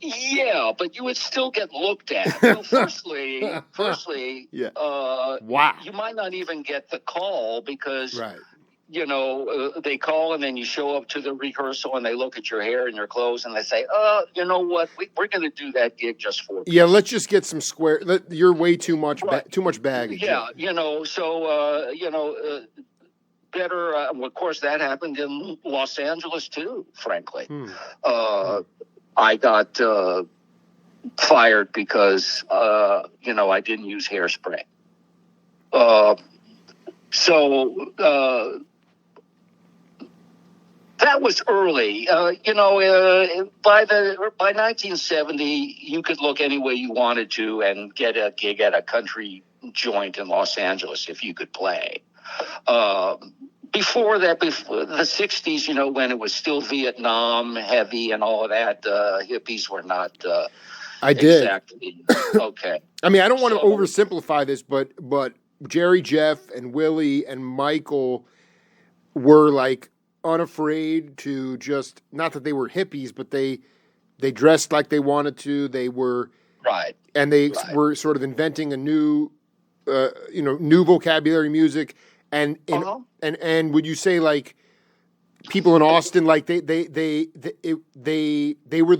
Yeah, but you would still get looked at. Well, firstly, yeah. Wow. You might not even get the call because, right. They call and then you show up to the rehearsal and they look at your hair and your clothes and they say, you know what, we're going to do that gig just for you. Yeah, let's just get some square. You're way too much, right. Too much baggage. Yeah, better. Of course, that happened in Los Angeles too. Frankly, I got fired because I didn't use hairspray. That was early. By 1970, you could look any way you wanted to and get a gig at a country joint in Los Angeles if you could play. Before that, before the 60s, when it was still Vietnam heavy and all of that, hippies were not exactly okay. I mean, I don't want to oversimplify this, but Jerry, Jeff, and Willie and Michael were like unafraid to just, not that they were hippies, but they dressed like they wanted to. They were right, and they were sort of inventing a new vocabulary music. And would you say like people in Austin, like they were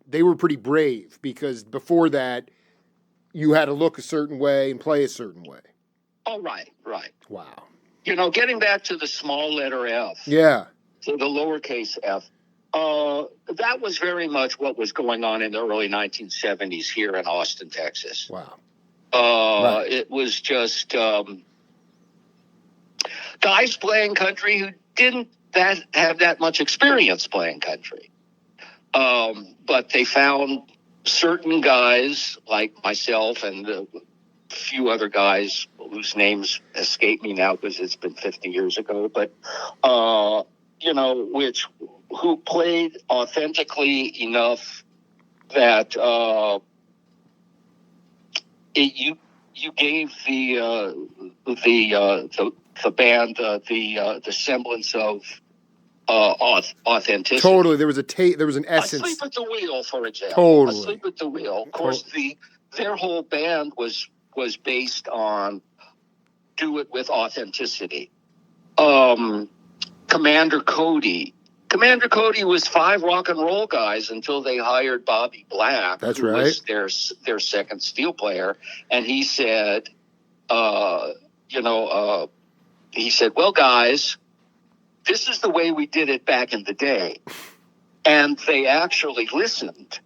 they were pretty brave because before that you had to look a certain way and play a certain way. Oh, right. Wow. Getting back to the small letter F. Yeah. So the lowercase f. That was very much what was going on in the early 1970s here in Austin, Texas. Wow. Right. It was just guys playing country who didn't have that much experience playing country. But they found certain guys like myself and a few other guys whose names escape me now because it's been 50 years ago, but, who played authentically enough that you gave the band the semblance of authenticity. Totally, there was an essence. Asleep at the Wheel, for example. Totally. Asleep at the Wheel. Of course, their whole band was based on do it with authenticity. Commander Cody. Commander Cody was 5 rock and roll guys until they hired Bobby Black, That's who right. was their second steel player, and he said, he said, "Well, guys, this is the way we did it back in the day," and they actually listened.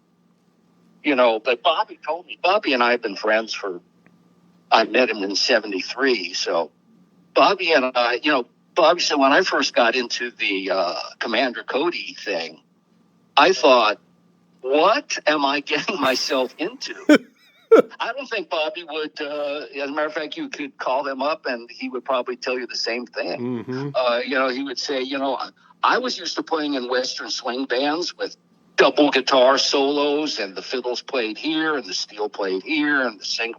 But Bobby told me. Bobby and I have been friends I met him in '73, so Bobby and I, Bobby said, when I first got into the Commander Cody thing, I thought, what am I getting myself into? I don't think Bobby would, as a matter of fact, you could call him up and he would probably tell you the same thing. Mm-hmm. He would say, I was used to playing in Western swing bands with double guitar solos, and the fiddles played here and the steel played here and the sing,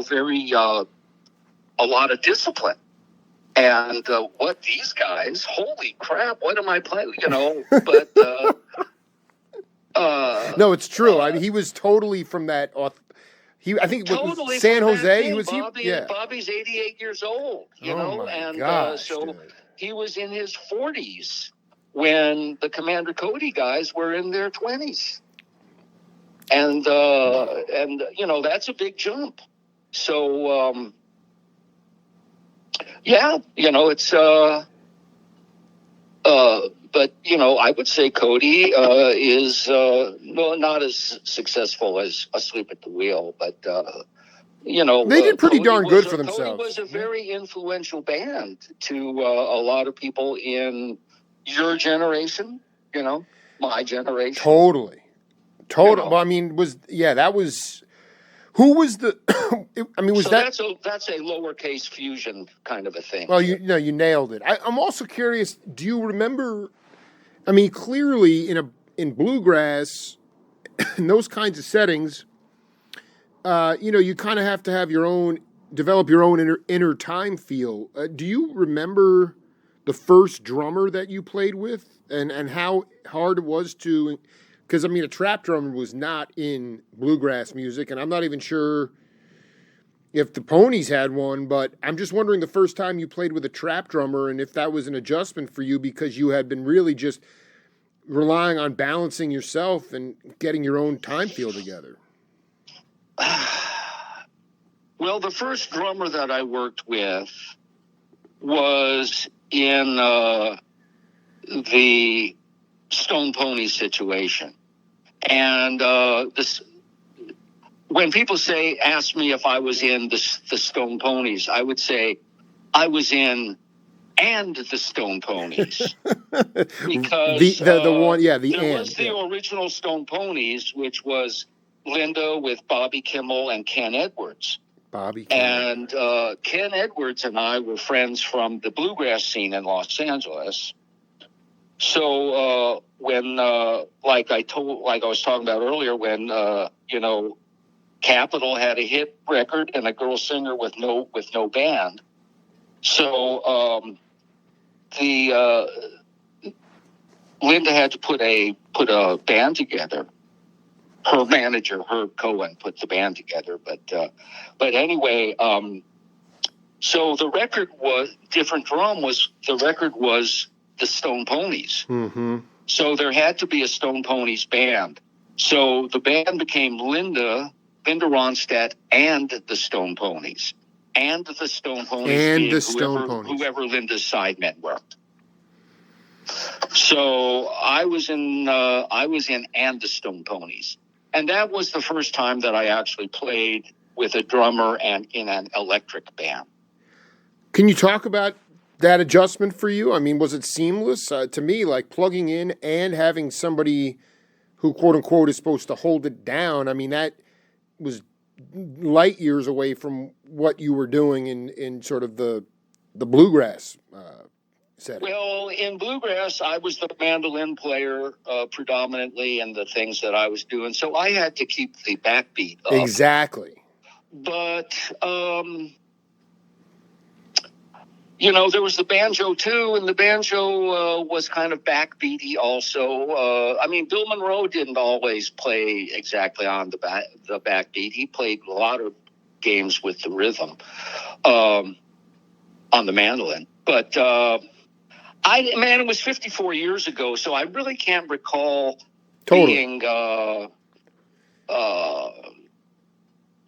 very, a lot of discipline. And what these guys, holy crap, what am I playing? But no, it's true. I mean, he was totally from that. I think it was totally San from Jose. that He was Bobby, yeah. Bobby's 88 years old, My and gosh, so dude. he was in his 40s when the Commander Cody guys were in their 20s, and that's a big jump. So it's but I would say Cody is not as successful as Asleep at the Wheel, but they did pretty Cody darn good for Cody themselves. was a very influential band to a lot of people in your generation, my generation. Totally. Well, I mean, that was. Who was the? Was that? That's a lowercase fusion kind of a thing. Well, you nailed it. I'm also curious. Do you remember? I mean, clearly in bluegrass, in those kinds of settings, you kind of have to have develop your own inner time feel. Do you remember the first drummer that you played with, and how hard it was to? Because, a trap drummer was not in bluegrass music, and I'm not even sure if the Ponies had one, but I'm just wondering the first time you played with a trap drummer and if that was an adjustment for you because you had been really just relying on balancing yourself and getting your own time feel together. Well, the first drummer that I worked with was in the Stone Pony situation. And when people ask me if I was in the Stone Ponies, I would say I was in and the Stone Ponies. Because there was the original Stone Ponies, which was Linda with Bobby Kimmel and Ken Edwards. And Ken Edwards and I were friends from the bluegrass scene in Los Angeles. So when, like I was talking about earlier, when Capitol had a hit record and a girl singer with no band, so Linda had to put a band together. Her manager, Herb Cohen, put the band together. But anyway, so the record was different. The record was the Stone Ponies. Mm-hmm. So there had to be a Stone Ponies band. So the band became Linda Ronstadt and the Stone Ponies. And the Stone Ponies whoever Linda's sidemen were. So I was in and the Stone Ponies. And that was the first time that I actually played with a drummer and in an electric band. Can you talk about that adjustment for you? Was it seamless? To me, like plugging in and having somebody who, quote unquote, is supposed to hold it down. That was light years away from what you were doing in sort of the bluegrass setting. Well, in bluegrass, I was the mandolin player predominantly in the things that I was doing. So I had to keep the backbeat up. Exactly. But, there was the banjo too, and the banjo was kind of backbeaty also. Bill Monroe didn't always play exactly on the backbeat. He played a lot of games with the rhythm. on the mandolin. But it was 54 years ago, so I really can't recall being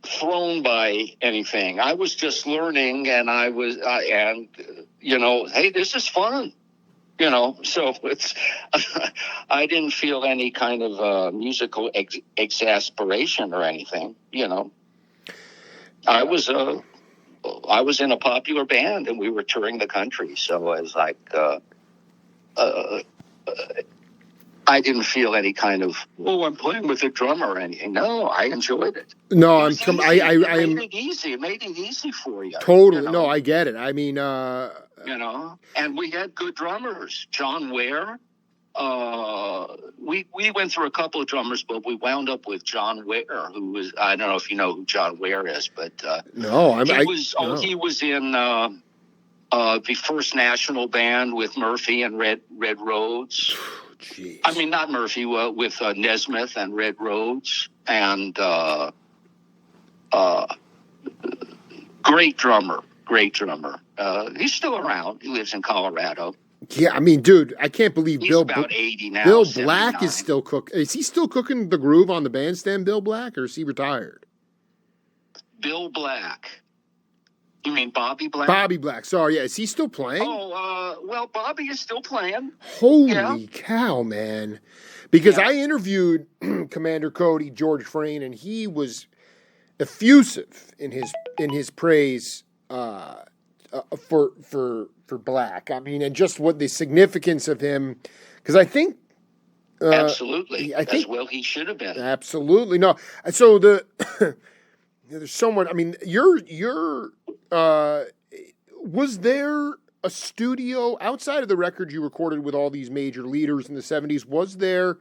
thrown by anything. I was just learning, and hey, this is fun. So it's, I didn't feel any kind of musical exasperation or anything. I was in a popular band, and we were touring the country. So I was like, I didn't feel any kind of, I'm playing with a drummer or anything. No, I enjoyed it. No, it made it easy. It made it easy for you. Totally. No, I get it. I mean, and we had good drummers. John Ware. We went through a couple of drummers, but we wound up with John Ware, who was, I don't know if you know who John Ware is, but he was in the First National Band with Murphey and Red Rhodes. Jeez. I mean, not Murphy, with Nesmith and Red Rhodes, and great drummer. He's still around. He lives in Colorado. Yeah, I mean, dude, I can't believe He's about 80 now. Bill 79. Black is still cooking. Is he still cooking the groove on the bandstand, Bill Black, or is he retired? Bill Black. You mean Bobby Black? Bobby Black. Sorry, yeah. Is he still playing? Well, Bobby is still playing. Holy cow, man. Because I interviewed Commander Cody, George Frayne, and he was effusive in his praise for Black. I mean, and just what the significance of him, because I think absolutely, as well he should have been. Absolutely, no. So there's someone. I mean, you're was there a studio outside of the records you recorded with all these major leaders in the 70s? Was there? I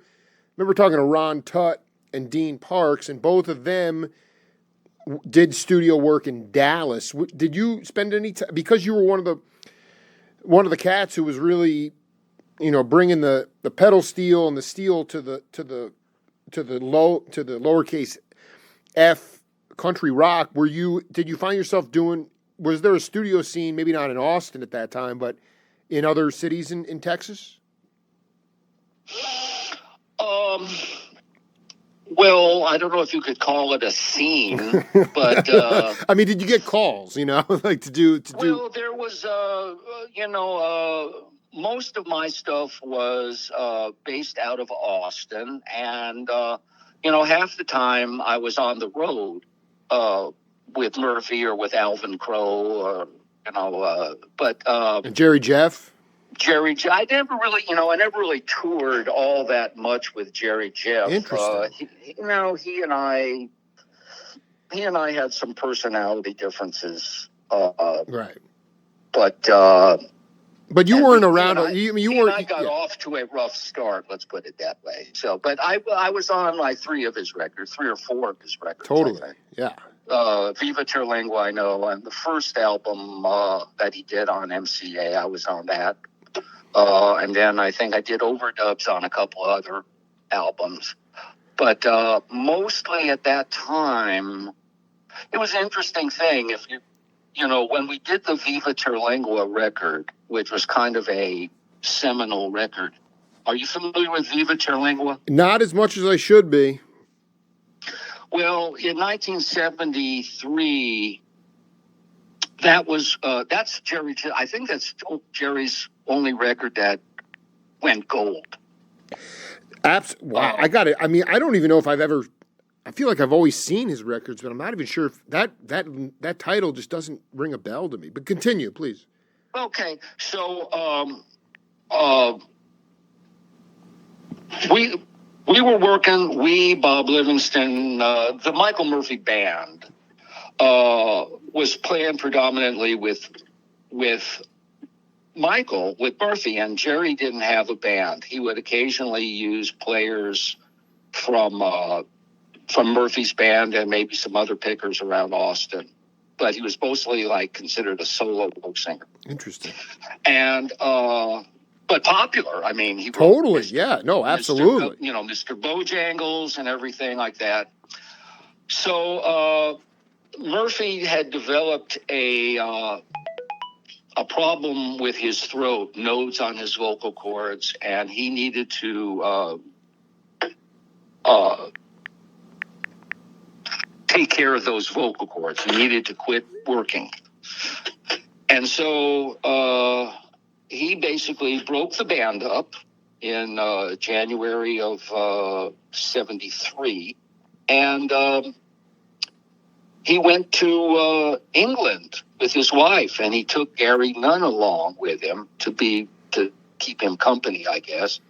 remember talking to Ron Tutt and Dean Parks, and both of them did studio work in Dallas. Did you spend any time, because you were one of the cats who was really, bringing the pedal steel and the steel to the lowercase f country rock? Did you find yourself was there a studio scene, maybe not in Austin at that time, but in other cities in Texas? Well, I don't know if you could call it a scene, but I mean, did you get calls? Like to do? Well, there was, most of my stuff was based out of Austin, and half the time I was on the road with Murphy or with Alvin Crow, or but and Jerry Jeff. I never really toured all that much with Jerry Jeff. Interesting. He and I had some personality differences. Right. But you weren't around. I got off to a rough start. Let's put it that way. So, but I was on like 3 or 4 of his records. Totally. Yeah. Viva Terlingua, I know, and the first album that he did on MCA, I was on that. And then I think I did overdubs on a couple other albums. But mostly at that time, it was an interesting thing. If when we did the Viva Terlingua record, which was kind of a seminal record. Are you familiar with Viva Terlingua? Not as much as I should be. Well, in 1973, that's Jerry. I think that's Jerry's only record that went gold. Wow, I got it. I mean, I don't even know if I've ever. I feel like I've always seen his records, but I'm not even sure if that title just doesn't ring a bell to me. But continue, please. Okay, so we were working. Bob Livingston, the Michael Murphy band, was playing predominantly with Michael, with Murphy, and Jerry didn't have a band. He would occasionally use players from Murphy's band and maybe some other pickers around Austin. But he was mostly considered a solo singer. Interesting. And but popular. I mean, he totally. Yeah. No. Absolutely. Mr. Bojangles and everything like that. So Murphy had developed a a problem with his throat, nodes on his vocal cords, and he needed to take care of those vocal cords. He needed to quit working. And so he basically broke the band up in January of 73. And he went to England with his wife, and he took Gary Nunn along with him to keep him company, I guess.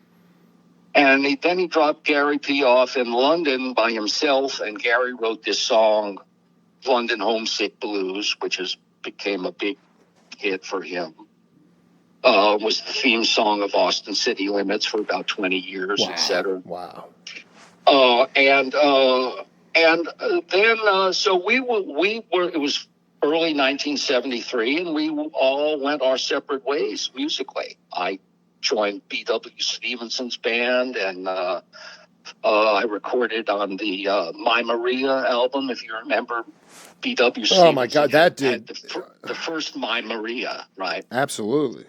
And then he dropped Gary P. off in London by himself, and Gary wrote this song, London Homesick Blues, which became a big hit for him. Was the theme song of Austin City Limits for about 20 years, Wow. etc. Wow. And then so we were. It was early 1973, and we all went our separate ways musically. I joined B.W. Stevenson's band, and I recorded on the My Maria album, if you remember. B.W. Stevenson. Oh my God, that did the first My Maria, right? Absolutely.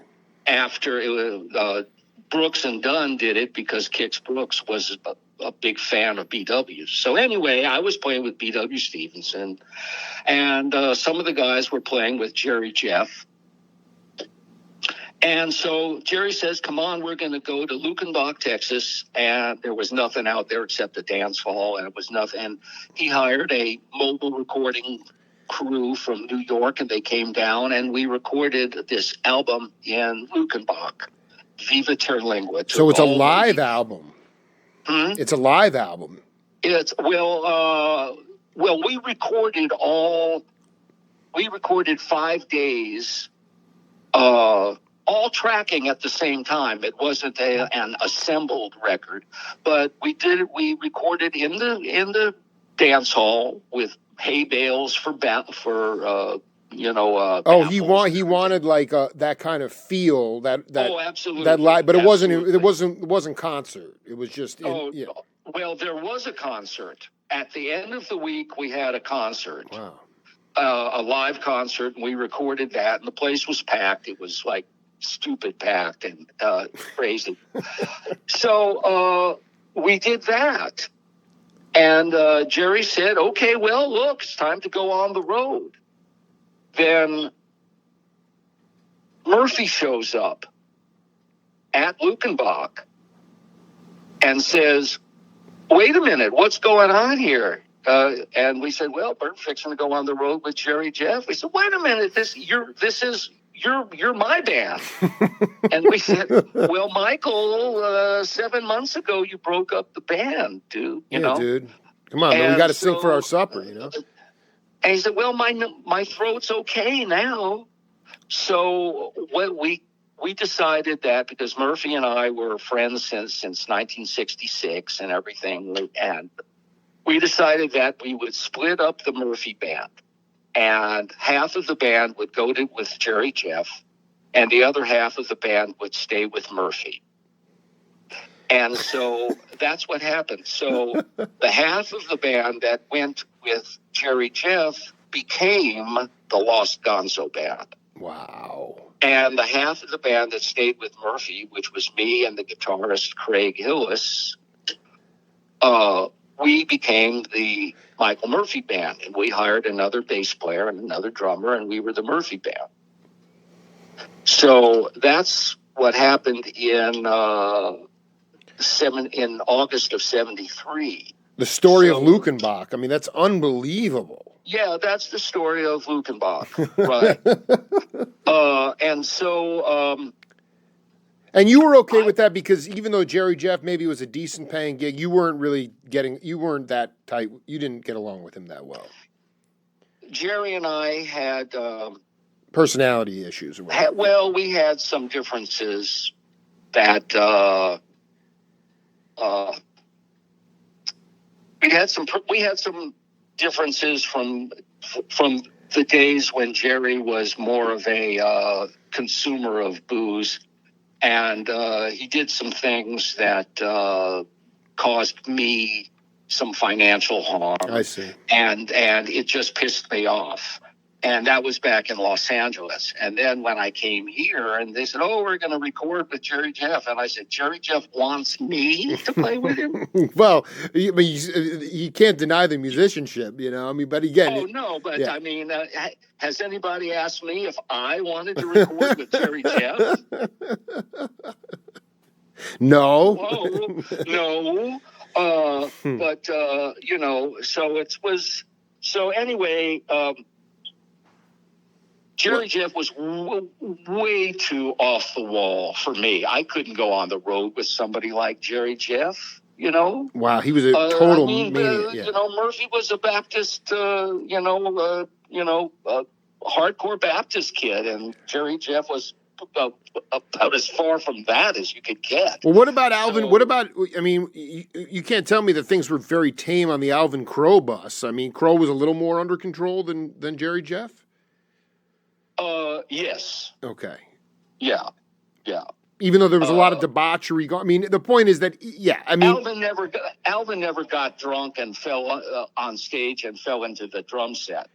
After it was, Brooks and Dunn did it because Kix Brooks was a big fan of B.W. So anyway, I was playing with B.W. Stevenson, and some of the guys were playing with Jerry Jeff. And so Jerry says, come on, we're going to go to Lukenbach, Texas. And there was nothing out there except a dance hall, and it was nothing. And he hired a mobile recording crew from New York, and they came down, and we recorded this album in Lukenbach, Viva Terlingua. So it's a live album. It's a live album. It's, well, we recorded 5 days, all tracking at the same time. It wasn't an assembled record, but we recorded in the dance hall with hay bales for he wanted like that kind of feel that absolutely, that live, but absolutely. it wasn't concert. It was just well, there was a concert at the end of the week. We had a concert. Wow. A live concert, and we recorded that, and the place was packed. It was like stupid packed and crazy. So we did that, and Jerry said, okay, well, look, it's time to go on the road. Then Murphey shows up at Lukenbach and says, wait a minute, what's going on here? And we said, well, we're fixing to go on the road with Jerry Jeff. We said, wait a minute, you're my band. And we said, well, Michael, 7 months ago you broke up the band, dude. You know, dude, come on, man, we got to sing for our supper, you know. And he said, well, my throat's okay now. So we decided that, because Murphy and I were friends since 1966 and everything, and we decided that we would split up the Murphy band, and half of the band would go with Jerry Jeff, and the other half of the band would stay with Murphy. And so that's what happened. So the half of the band that went with Jerry Jeff became the Lost Gonzo Band. Wow. And the half of the band that stayed with Murphy, which was me and the guitarist Craig Hillis, we became the Michael Murphy Band, and we hired another bass player and another drummer, and we were the Murphy Band. So that's what happened in August of 73. The story of Lukenbach. I mean, that's unbelievable. Yeah, that's the story of Lukenbach, right? And so... and you were okay with that, because even though Jerry Jeff maybe was a decent paying gig, you weren't that tight. You didn't get along with him that well. Jerry and I had... personality issues. Right? We had some differences that... we had some differences from the days when Jerry was more of a consumer of booze, and he did some things that caused me some financial harm. I see. And it just pissed me off. And that was back in Los Angeles. And then when I came here, and they said, "Oh, we're going to record with Jerry Jeff," and I said, "Jerry Jeff wants me to play with him?" Well, you can't deny the musicianship, you know. I mean, but again, Oh no, but I mean, has anybody asked me if I wanted to record with Jerry Jeff? No. Oh, no. But you know, so it was. So anyway, Jerry Jeff was way too off the wall for me. I couldn't go on the road with somebody like Jerry Jeff. You know. Wow, he was a total maniac. You know, Murphey was a Baptist. Hardcore Baptist kid, and Jerry Jeff was about as far from that as you could get. Well, what about Alvin? What about? I mean, you can't tell me that things were very tame on the Alvin Crow bus. I mean, Crow was a little more under control than Jerry Jeff. Yes. Okay. Yeah. Even though there was a lot of debauchery going. I mean, the point is that Alvin never got drunk and fell on stage and fell into the drum set.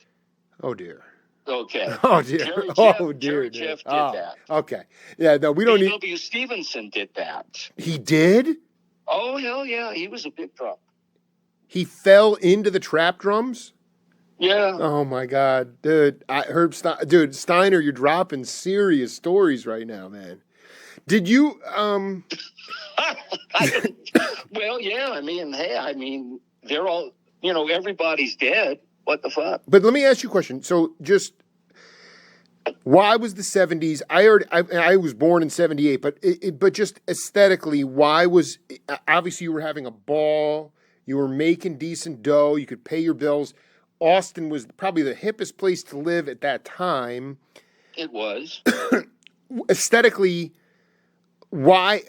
Oh dear. Okay. Oh dear. Jerry Jeff did that. Okay. Yeah. No, we don't need. W. Stevenson did that. He did? Oh hell yeah, he was a big drunk. He fell into the trap drums? Yeah. Oh my God, dude! Steiner, you're dropping serious stories right now, man. Did you? Well, yeah. I mean, they're all. You know, everybody's dead. What the fuck? But let me ask you a question. So, just why was the '70s? I was born in '78, but just aesthetically, why was obviously you were having a ball, you were making decent dough, you could pay your bills. Austin was probably the hippest place to live at that time. It was. Aesthetically, why?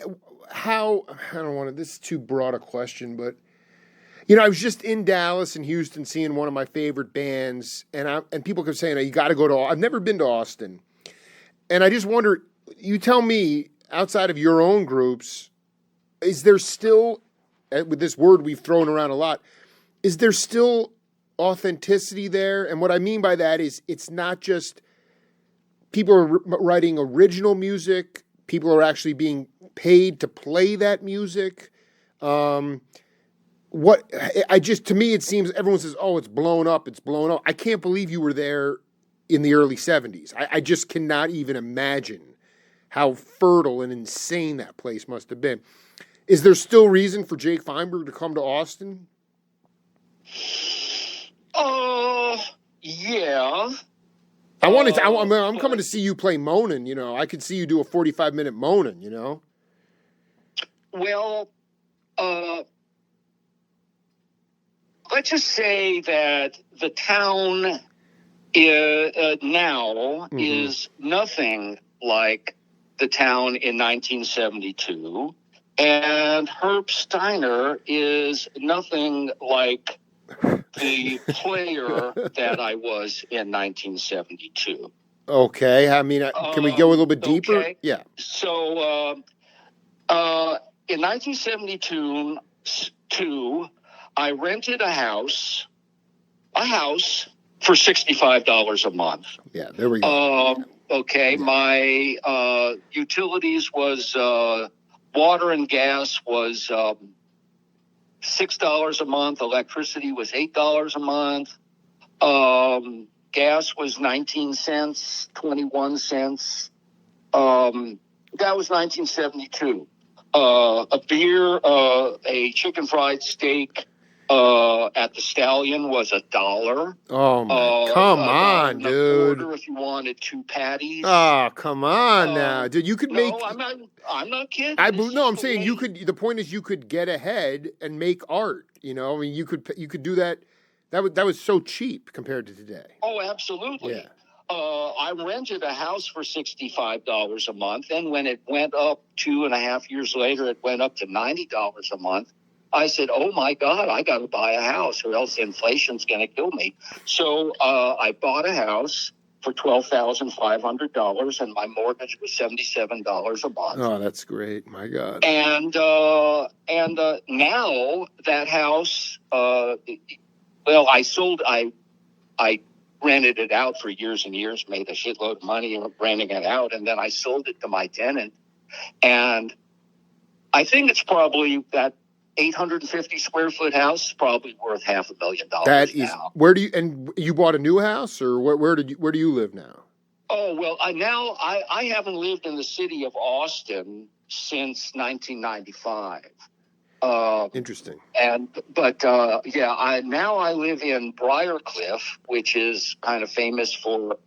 How? I don't want to. This is too broad a question, but you know, I was just in Dallas and Houston seeing one of my favorite bands, and people kept saying, "You got to go to." I've never been to Austin, and I just wonder. You tell me, outside of your own groups, is there still, with this word we've thrown around a lot, is there still authenticity there? And what I mean by that is it's not just people are writing original music, people are actually being paid to play that music. To me it seems everyone says, "Oh, it's blown up." I can't believe you were there in the early 70s. I just cannot even imagine how fertile and insane that place must have been. Is there still reason for Jake Feinberg to come to Austin? Yeah. I'm coming to see you play Monin, you know. I could see you do a 45-minute Monin, you know. Well, let's just say that the town now is nothing like the town in 1972, and Herb Steiner is nothing like the player that I was in 1972. Okay. I mean, can we go a little bit deeper? Okay. Yeah. So, in 1972, I rented a house for $65 a month. Yeah, there we go. Okay. Yeah. My utilities was water and gas was $6 a month. Electricity was $8 a month. Gas was 19 cents, 21 cents. That was 1972. A beer, a chicken fried steak at the Stallion was $1. Oh my! Come on, dude! $1 if you wanted 2 patties. Oh, come on now, dude! You could make. I'm not kidding. I'm saying you could. The point is, you could get ahead and make art. You know, I mean, you could do that. That was so cheap compared to today. Oh, absolutely. Yeah. I rented a house for $65 a month, and when it went up 2.5 years later, it went up to $90 a month. I said, "Oh my God, I got to buy a house, or else inflation's going to kill me." So I bought a house for $12,500, and my mortgage was $77 a month. Oh, that's great! My God. And now that house, I rented it out for years and years, made a shitload of money renting it out, and then I sold it to my tenant. And I think it's probably that 850 square foot house is probably worth $500,000 That is now. where do you and you bought a new house, or where do you live now? Oh, well, I haven't lived in the city of Austin since 1995. Interesting. But I live in Briarcliff, which is kind of famous for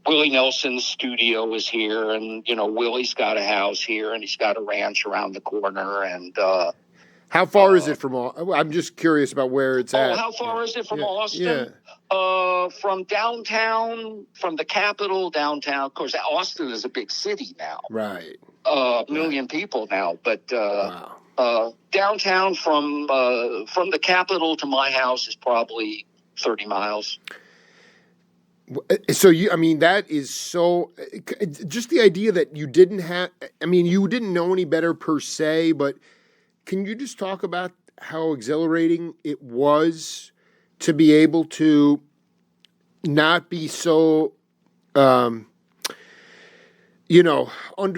Willie Nelson's studio is here, and Willie's got a house here, and he's got a ranch around the corner. And how far is it from? I'm just curious about where it's at. How far is it from Austin? Yeah. From downtown, from the capital downtown. Of course, Austin is a big city now. Right. Million people now, but wow. Downtown from the capital to my house is probably 30 miles. So that is so. Just the idea that you didn't have. You didn't know any better per se, but can you just talk about how exhilarating it was to be able to not be so, under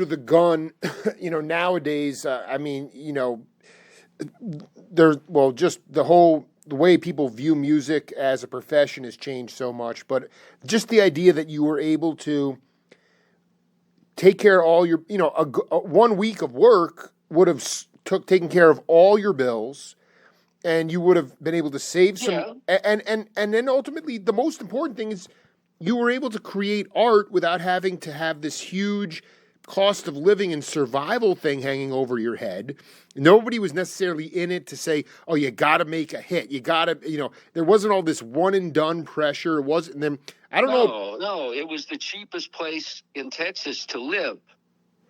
the gun, nowadays, just the way people view music as a profession has changed so much, but just the idea that you were able to take care of all your, 1 week of work would have taken care of all your bills, and you would have been able to save some, and then ultimately the most important thing is you were able to create art without having to have this huge cost of living and survival thing hanging over your head. Nobody was necessarily in it to say, oh, you got to make a hit. You got to, there wasn't all this one and done pressure. It wasn't them. I don't know. No, it was the cheapest place in Texas to live.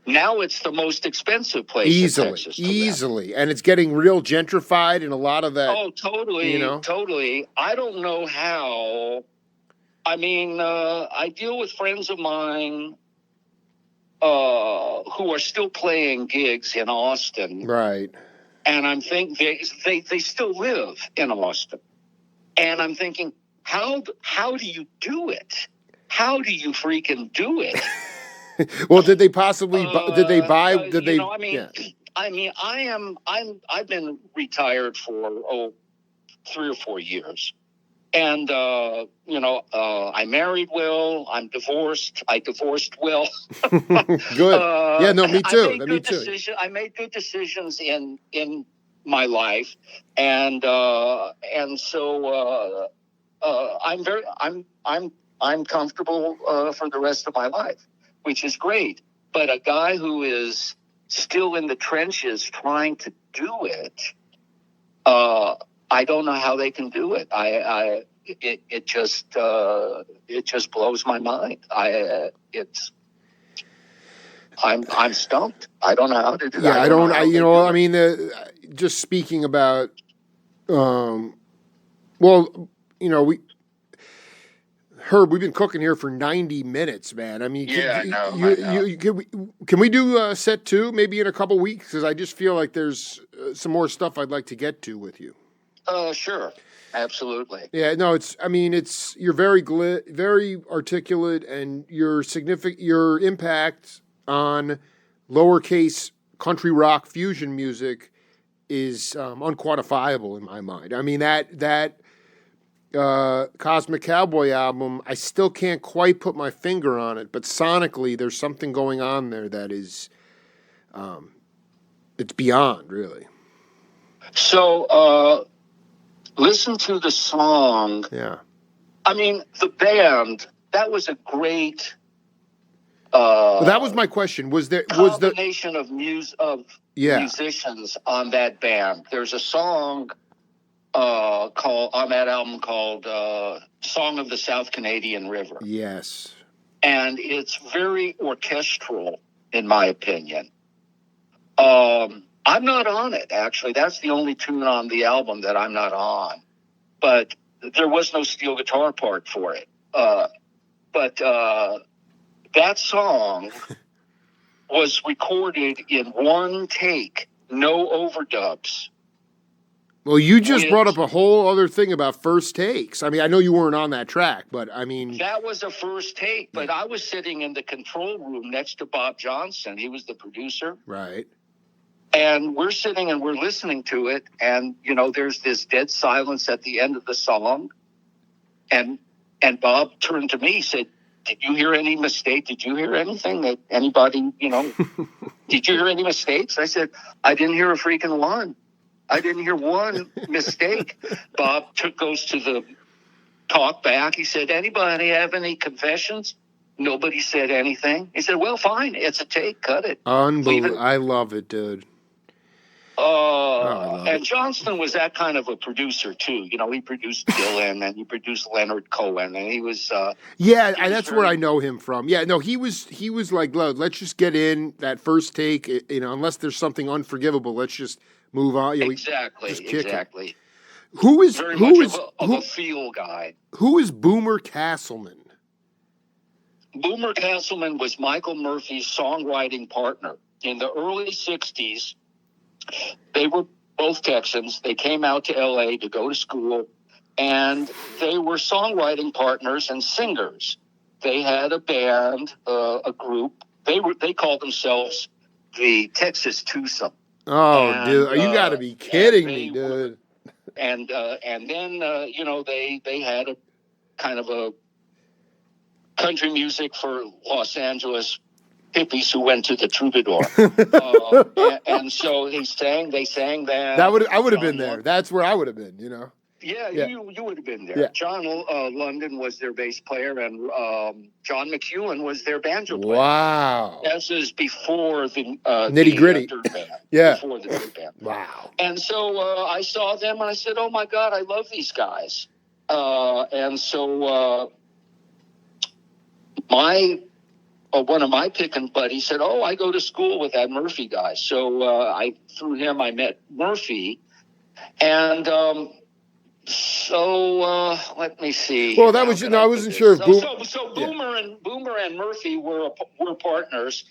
Now it's the most expensive place in Texas to live. And it's getting real gentrified and a lot of that. Oh, totally, totally. I don't know how. I deal with friends of mine who are still playing gigs in Austin. Right. And I'm thinking they still live in Austin. And I'm thinking, how do you do it? How do you freaking do it? Well, did they possibly? Did they buy? Did they? I've been retired for 3 or 4 years, and I married Will. I'm divorced. I divorced Will. Good. Me too. I made good decisions in my life, and so I'm comfortable for the rest of my life, which is great. But a guy who is still in the trenches trying to do it, I don't know how they can do it. It just blows my mind. I'm stumped. I don't know how to do that. Just speaking about, Herb, we've been cooking here for 90 minutes, man. Can we do set 2 maybe in a couple weeks? Because I just feel like there's some more stuff I'd like to get to with you. Sure. Absolutely. Yeah, no, you're very articulate, and your impact on lowercase country rock fusion music is unquantifiable in my mind. That Cosmic Cowboy album, I still can't quite put my finger on it, but sonically there's something going on there that is it's beyond, really. So listen to the song. Yeah. The band, that was a great that was my question. Was the combination of musicians on that band? There's a song called on that album called "Song of the South Canadian River." Yes, and it's very orchestral, in my opinion. I'm not on it, actually. That's the only tune on the album that I'm not on. But there was no steel guitar part for it. But that song was recorded in one take, no overdubs. Well, you just which- brought up a whole other thing about first takes. I mean, I know you weren't on that track, but I mean, That was a first take, but I was sitting in the control room next to Bob Johnson. He was the producer. right. And we're sitting and we're listening to it. And, you know, there's this dead silence at the end of the song. And Bob turned to me, he said, "Did you hear any mistake? Did you hear anything that anybody, you know, did you hear any mistakes?" I said, "I didn't hear a freaking one. I didn't hear one mistake." Bob goes to the talk back. He said, "Anybody have any confessions?" Nobody said anything. He said, "Well, fine. It's a take. Cut it." Unbelievable. I love it, dude. I love And it. Johnston was that kind of a producer too. You know, he produced Dylan and he produced Leonard Cohen, and he was. Yeah, he was that's where I know him from. Yeah, no, he was like, "Look, let's just get in that first take. You know, unless there's something unforgivable, let's just move on." You know, Exactly. just kick it. Exactly. Who is Very who much is of a feel guy. who is Boomer Castleman? Boomer Castleman was Michael Murphy's songwriting partner in the early '60s. They were both Texans. They came out to L.A. to go to school, and they were songwriting partners and singers. They had a band, a group. They called themselves the Texas Twosome. Oh, And, dude, you got to be kidding and me, they were- dude. And then you know, they had a kind of a country music for Los Angeles hippies who went to the Troubadour. And so they sang that. I would have John been there. London- That's where I would have been. You know. Yeah, Yeah. you would have been there. Yeah. John London was their bass player, and John McEwen was their banjo player. Wow. This is before the Nitty-gritty. dirt band. Yeah. Before the dirt band. Wow. And so I saw them, and I said, "Oh my God, I love these guys." And so one of my picking buddies said, "Oh, I go to school with that Murphy guy." So through him, I met Murphy, and let me see. Well, that was How you can know, I put wasn't this? sure if Boom. So Yeah. Boomer and Murphy were partners,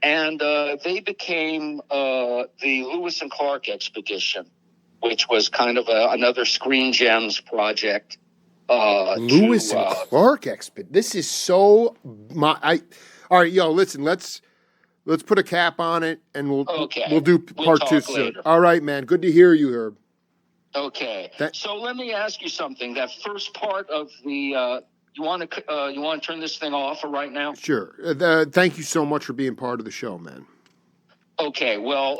and they became the Lewis and Clark expedition, which was kind of another Screen Gems project. Lewis and Clark expert. This is so all right, yo, listen, let's put a cap on it and we'll do part talk 2 soon. later. All right, man. Good to hear you, Herb. Okay. So let me ask you something. That first part of the you want to turn this thing off for right now? Sure. Thank you so much for being part of the show, man. Okay. Well,